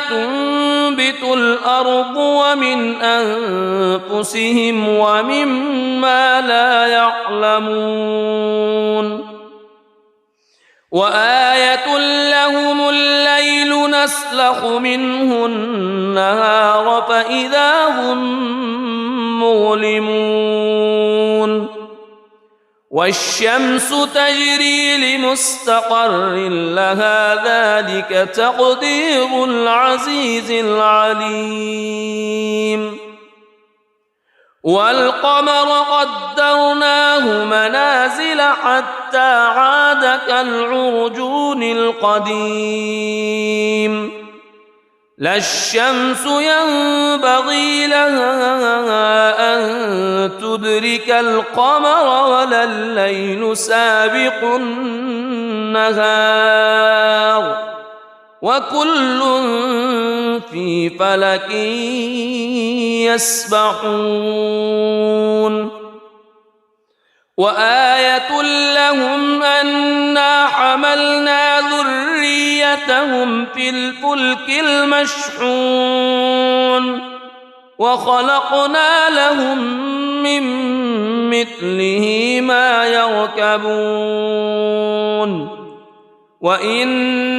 تنبت الأرض ومن أنفسهم ومما لا يعلمون. وآية لهم الليل نسلك يستسلخ منه النهار فإذا هم مظلمون والشمس تجري لمستقر لها ذلك تقدير العزيز العليم والقمر قدرناه منازل حتى عاد كالعرجون القديم لا الشمس ينبغي لها أن تدرك القمر ولا الليل سابق النهار وكل في فلك يسبحون وآية لهم أنا حملنا ذريتهم في الفلك المشحون وخلقنا لهم من مثله ما يركبون وإن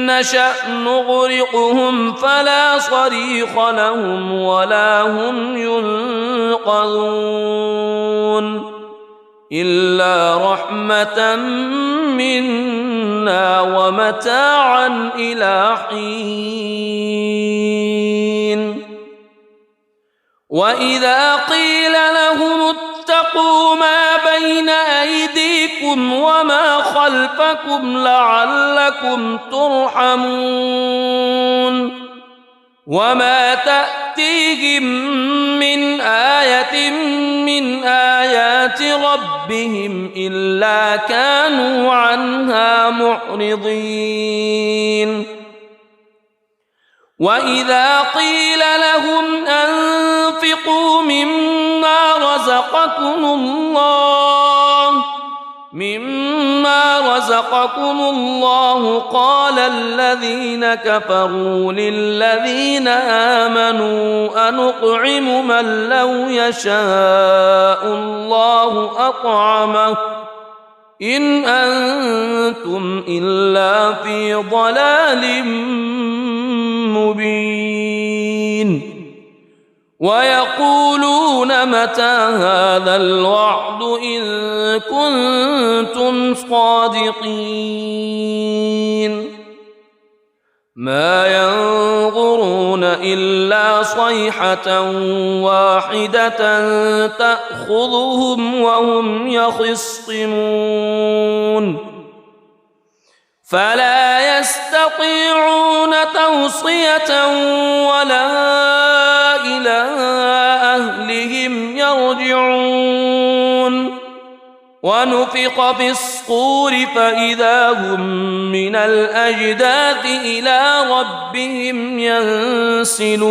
نشأ نغرقهم فلا صريخ لهم ولا هم ينقذون إلا رحمة منا ومتاعا إلى حين وإذا قيل لهم اتقوا ما بين أيديكم وما خلفكم لعلكم ترحمون وما تأتيهم من آية من آيات ربهم إلا كانوا عنها معرضين وإذا قيل لهم أنفقوا مما رزقكم الله قال الذين كفروا للذين آمنوا أنطعم من لو يشاء الله أطعمه إن أنتم إلا في ضلال مبين ويقولون متى هذا الوعد إن كنتم صادقين ما ينظرون إلا صيحة واحدة تأخذهم وهم يخصمون فلا يستطيعون توصية ولا إلى أهلهم يرجعون ونفخ في الصور فإذا هم من الأجداث إلى ربهم ينسلون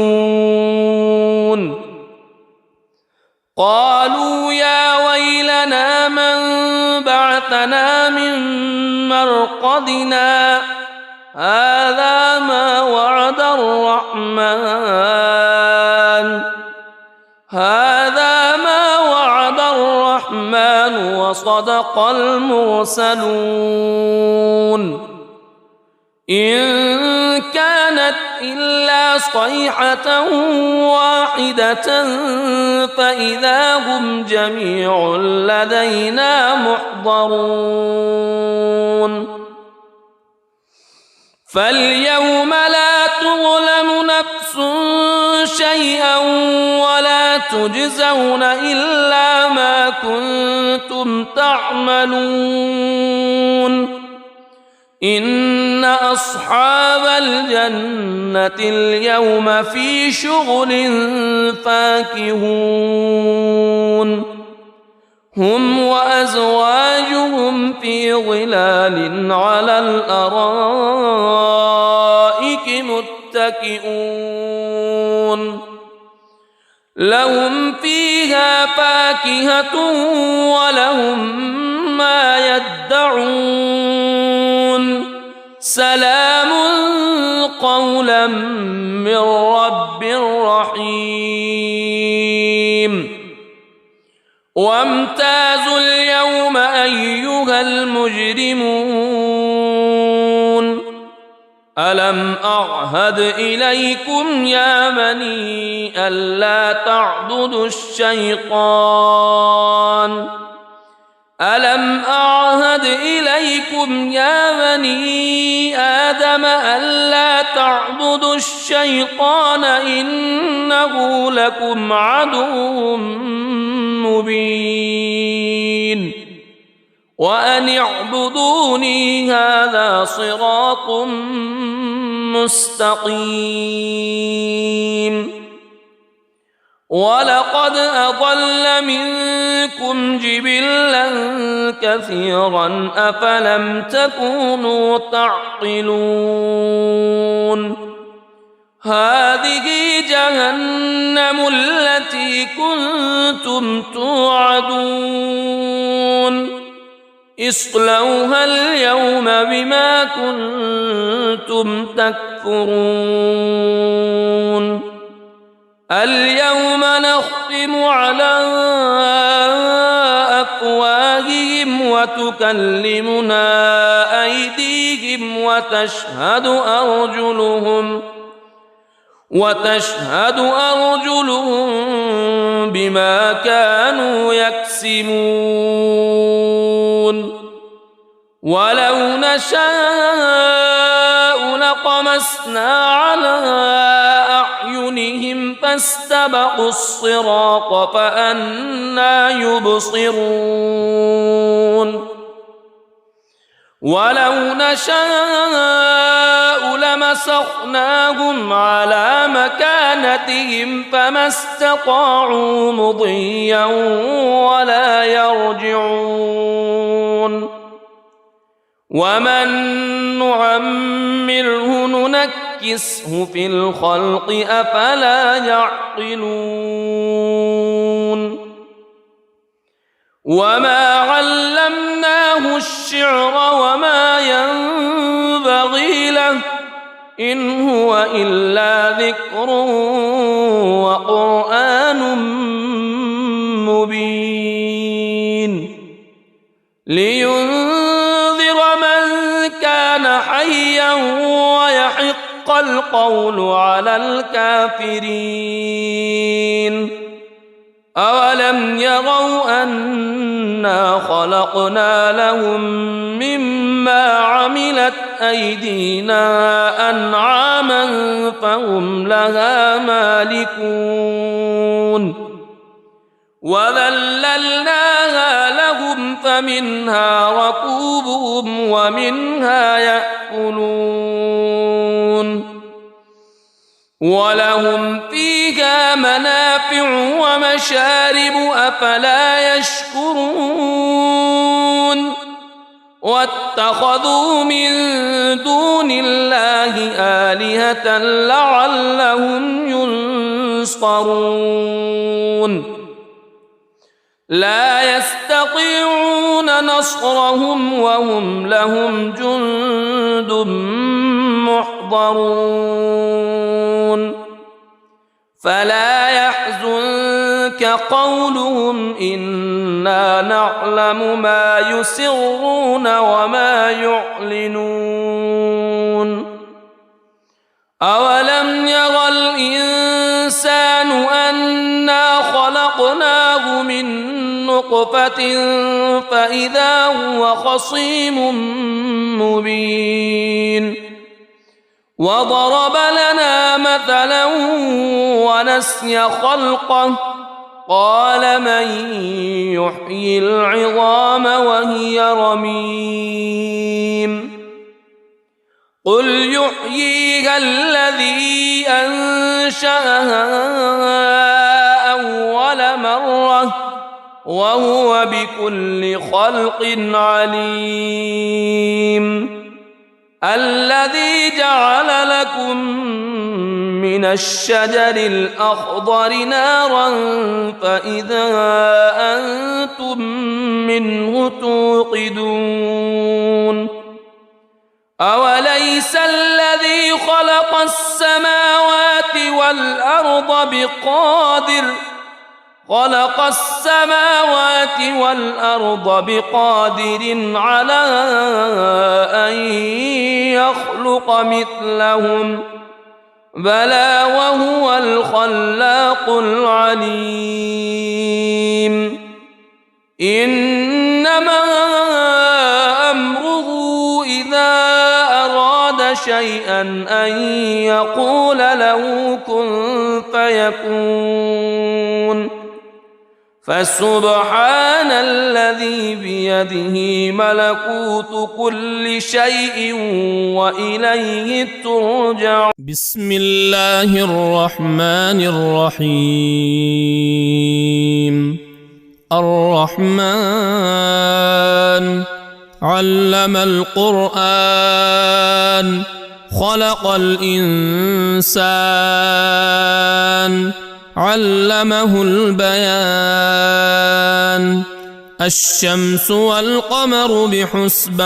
قالوا يا ويلنا من بعثنا من مرقدنا هذا ما وعد الرحمن وصدق المرسلون إن كانت إلا صيحة واحدة فإذا هم جميع لدينا محضرون فاليوم لا تظلم نفس شيئا ولا تجزون إلا ما كنتم تعملون إن أصحاب الجنة اليوم في شغل فاكهون هم وأزواجهم في ظلال على الأرائك متكئون لهم فيها فاكهة ولهم ما يدعون سلام قولا من رب رحيم وامتازوا اليوم أيها المجرمون ألم أعهد إليكم يا بني ألا تعبدوا الشيطان ألم أعهد إليكم يا بني آدم ألا تعبدوا الشيطان إنه لكم عدو مبين وأن اعبدوني هذا صراط مستقيم ولقد أضل منكم جبلا كثيرا أفلم تكونوا تعقلون هذه جهنم التي كنتم توعدون اصلوها اليوم بما كنتم تكفرون اليوم نختم على أفواههم وتكلمنا أيديهم وتشهد أرجلهم بما كانوا يكسبون ولو نشاء لطمسنا على أعينهم فاستبقوا الصراط فأنى يبصرون ولو نشاء لمسخناهم على مكانتهم فما استطاعوا مضيا ولا يرجعون ومن نعمره ننكسه في الخلق أفلا يعقلون وما علمناه الشعر وما ينبغي له إن هو إلا ذكر وقرآن مبين لينذر من كان حيا ويحق القول على الكافرين أولم يروا أنا خلقنا لهم مما عملت أيدينا أنعاما فهم لها مالكون وذللناها لهم فمنها ركوبهم ومنها يأكلون ولهم فيها منافع ومشارب أفلا يشكرون واتخذوا من دون الله آلهة لعلهم ينصرون لا يستطيعون نصرهم وهم لهم جند محضرون فلا يحزنك قولهم إنا نعلم ما يسرون وما يعلنون أولم يرى الإنسان أنا خلقناه من نطفة فإذا هو خصيم مبين وضرب لنا مثلا ونسي خلقه قال من يحيي العظام وهي رميم قل يحييها الذي أنشأها أول مرة وهو بكل خلق عليم الذي جعل لكم من الشجر الأخضر نارا فإذا أنتم منه توقدون أوليس الذي خلق السماوات والأرض خلق السماوات والأرض بقادر على أن يخلق مثلهم بلى وهو الخلاق العليم إنما أمره إذا أراد شيئا أن يقول له كن فيكون فسبحان الذي بيده ملكوت كل شيء وإليه ترجع. بسم الله الرحمن الرحيم. الرحمن علم القرآن خلق الإنسان علمه البيان الشمس والقمر بحسبان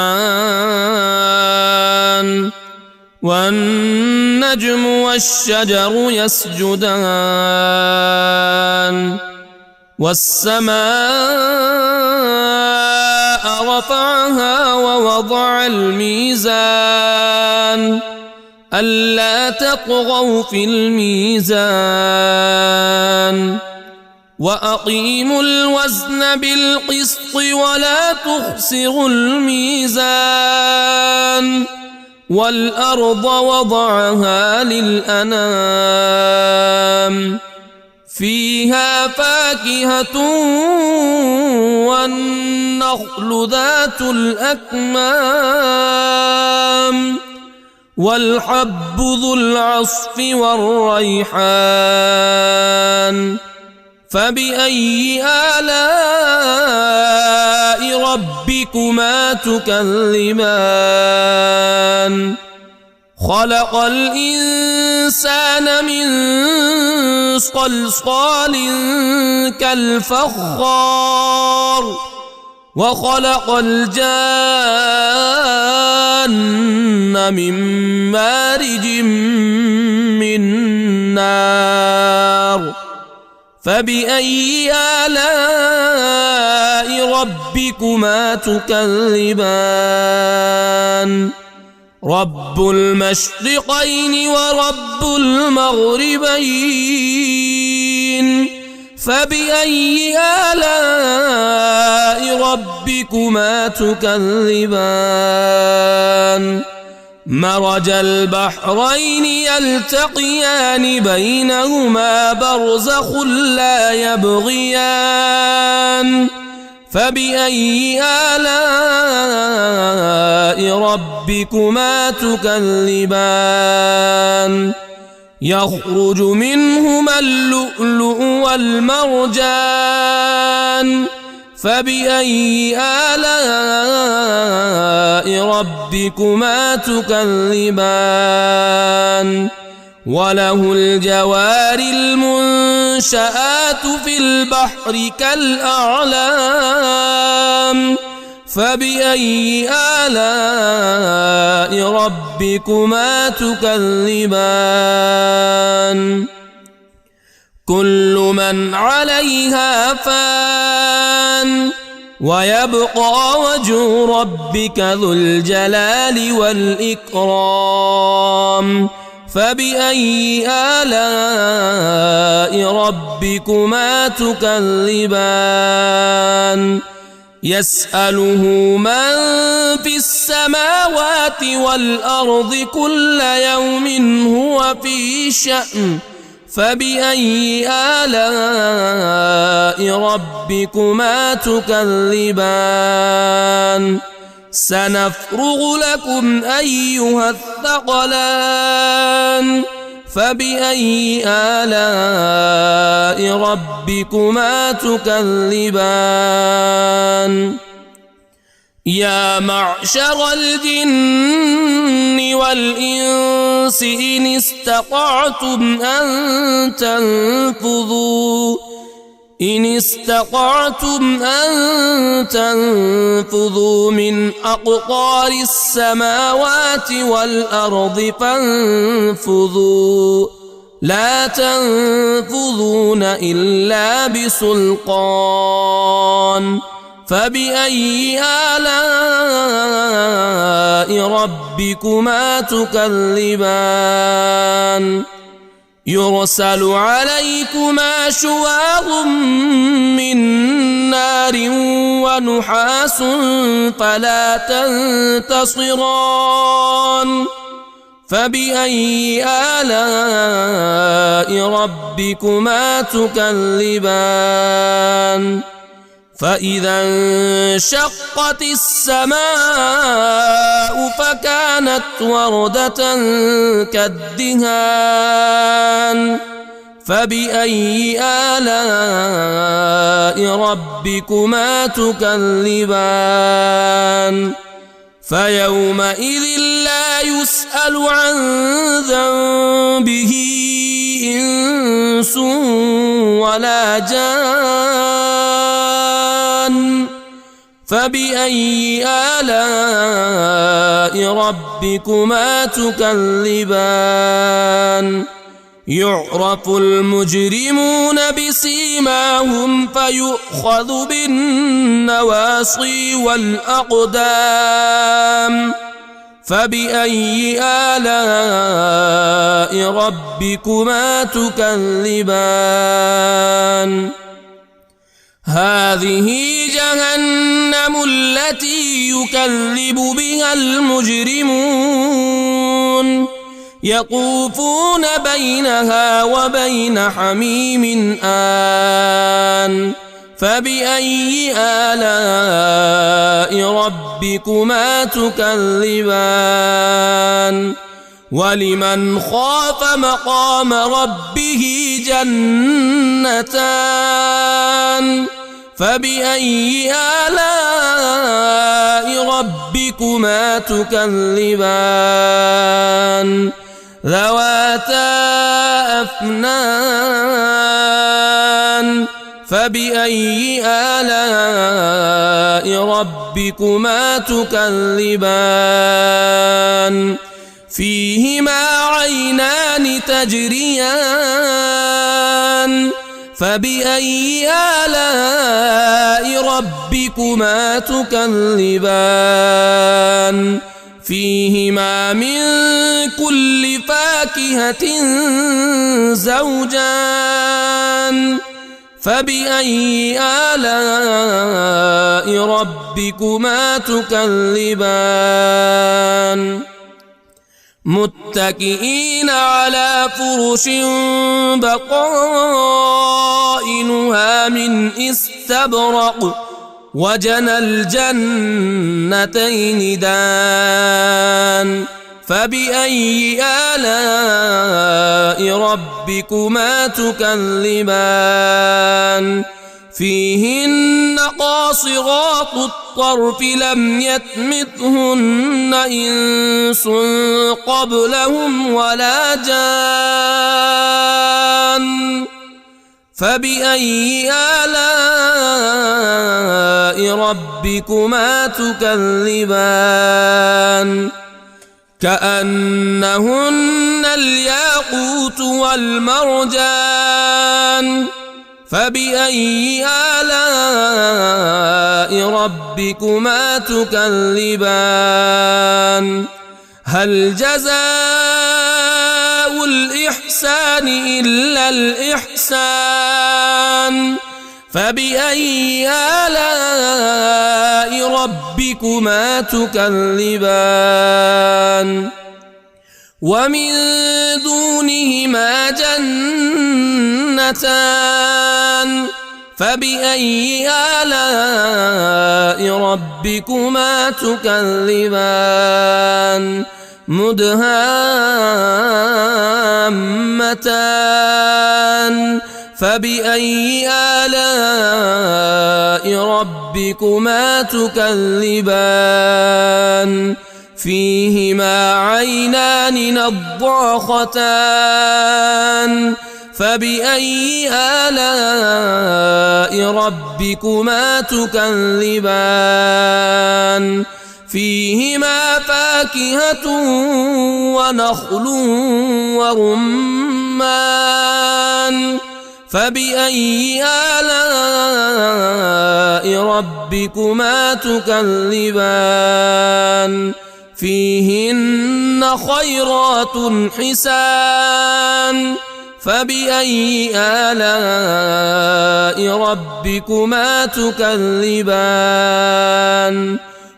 والنجم والشجر يسجدان والسماء رفعها ووضع الميزان ألا تطغوا في الميزان وأقيموا الوزن بالقسط ولا تخسروا الميزان والأرض وضعها للأنام فيها فاكهة والنخل ذات الأكمام والحب ذو العصف والريحان فبأي آلاء ربكما تكذبان خلق الإنسان من صلصال كالفخار وخلق الجان من مارج من نار فبأي آلاء ربكما تكذبان رب المشرقين ورب المغربين فبأي آلاء ربكما تكذبان مرج البحرين يلتقيان بينهما برزخ لا يبغيان فبأي آلاء ربكما تكذبان يخرج منهما اللؤلؤ والمرجان فبأي آلاء ربكما تكذبان وله الجوار المنشآت في البحر كالأعلام فبأي آلاء ربكما تكذبان كل من عليها فان ويبقى وجه ربك ذو الجلال والإكرام فبأي آلاء ربكما تكذبان يسأله من في السماوات والأرض كل يوم هو في شأن فبأي آلاء ربكما تكذبان سنفرغ لكم أيها الثقلان فبأي آلاء ربكما تكذبان يا معشر الجن والإنس إن استطعتم أن تنفذوا من أقطار السماوات والأرض فانفذوا لا تنفذون إلا بسلطان فبأي آلاء ربكما تكذبان يرسل عليكما شواظ من نار ونحاس فلا تنتصران فبأي آلاء ربكما تكذبان فإذا انشقت السماء فكانت وردة كالدهان فبأي آلاء ربكما تكذبان فيومئذ لا يسأل عن ذنبه إنس ولا جان فبأي آلاء ربكما تكذبان يعرف المجرمون بسيماهم فيؤخذ بالنواصي والأقدام فبأي آلاء ربكما تكذبان هذه جهنم التي يكذب بها المجرمون يطوفون بينها وبين حميم آن فبأي آلاء ربكما تكذبان ولمن خاف مقام ربه جنتان فبأي آلاء ربكما تكذبان ذواتا أفنان فبأي آلاء ربكما تكذبان فيهما عينان تجريان فبأي آلاء ربكما تكذبان فيهما من كل فاكهة زوجان فبأي آلاء ربكما تكذبان متكئين على فرش بطائنها من استبرق وجنى الجنتين دان فبأي آلاء ربكما تكذبان فيهن قاصرات الطرف لم يطمثهن إنس قبلهم ولا جان فبأي آلاء ربكما تكذبان كأنهن الياقوت والمرجان فبأي آلاء ربكما تكذبان هل جزاء الإحسان إلا الإحسان فبأي آلاء ربكما تكذبان ومن دونهما جنتان فبأي آلاء ربكما تكذبان مدهامتان فبأي آلاء ربكما تكذبان فيهما عينان نضاختان فبأي آلاء ربكما تكذبان فيهما فاكهة ونخل ورمان ورمان فبأي آلاء ربكما تكذبان فيهن خيرات حسان فبأي آلاء ربكما تكذبان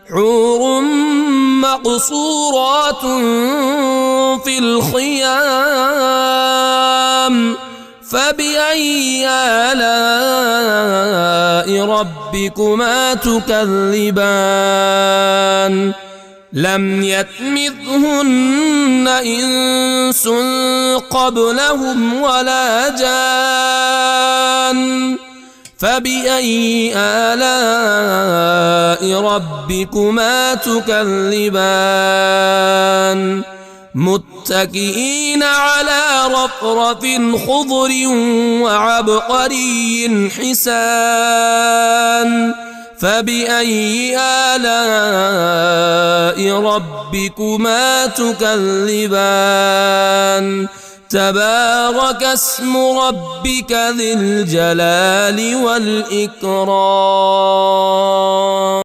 حور مقصورات في الخيام فبأي آلاء ربكما تكذبان لم يطمثهن إنس قبلهم ولا جان فبأي آلاء ربكما تكذبان متكئين على رفرف خضر وعبقري حسان فبأي آلاء ربكما تكذبان تبارك اسم ربك ذي الجلال والإكرام.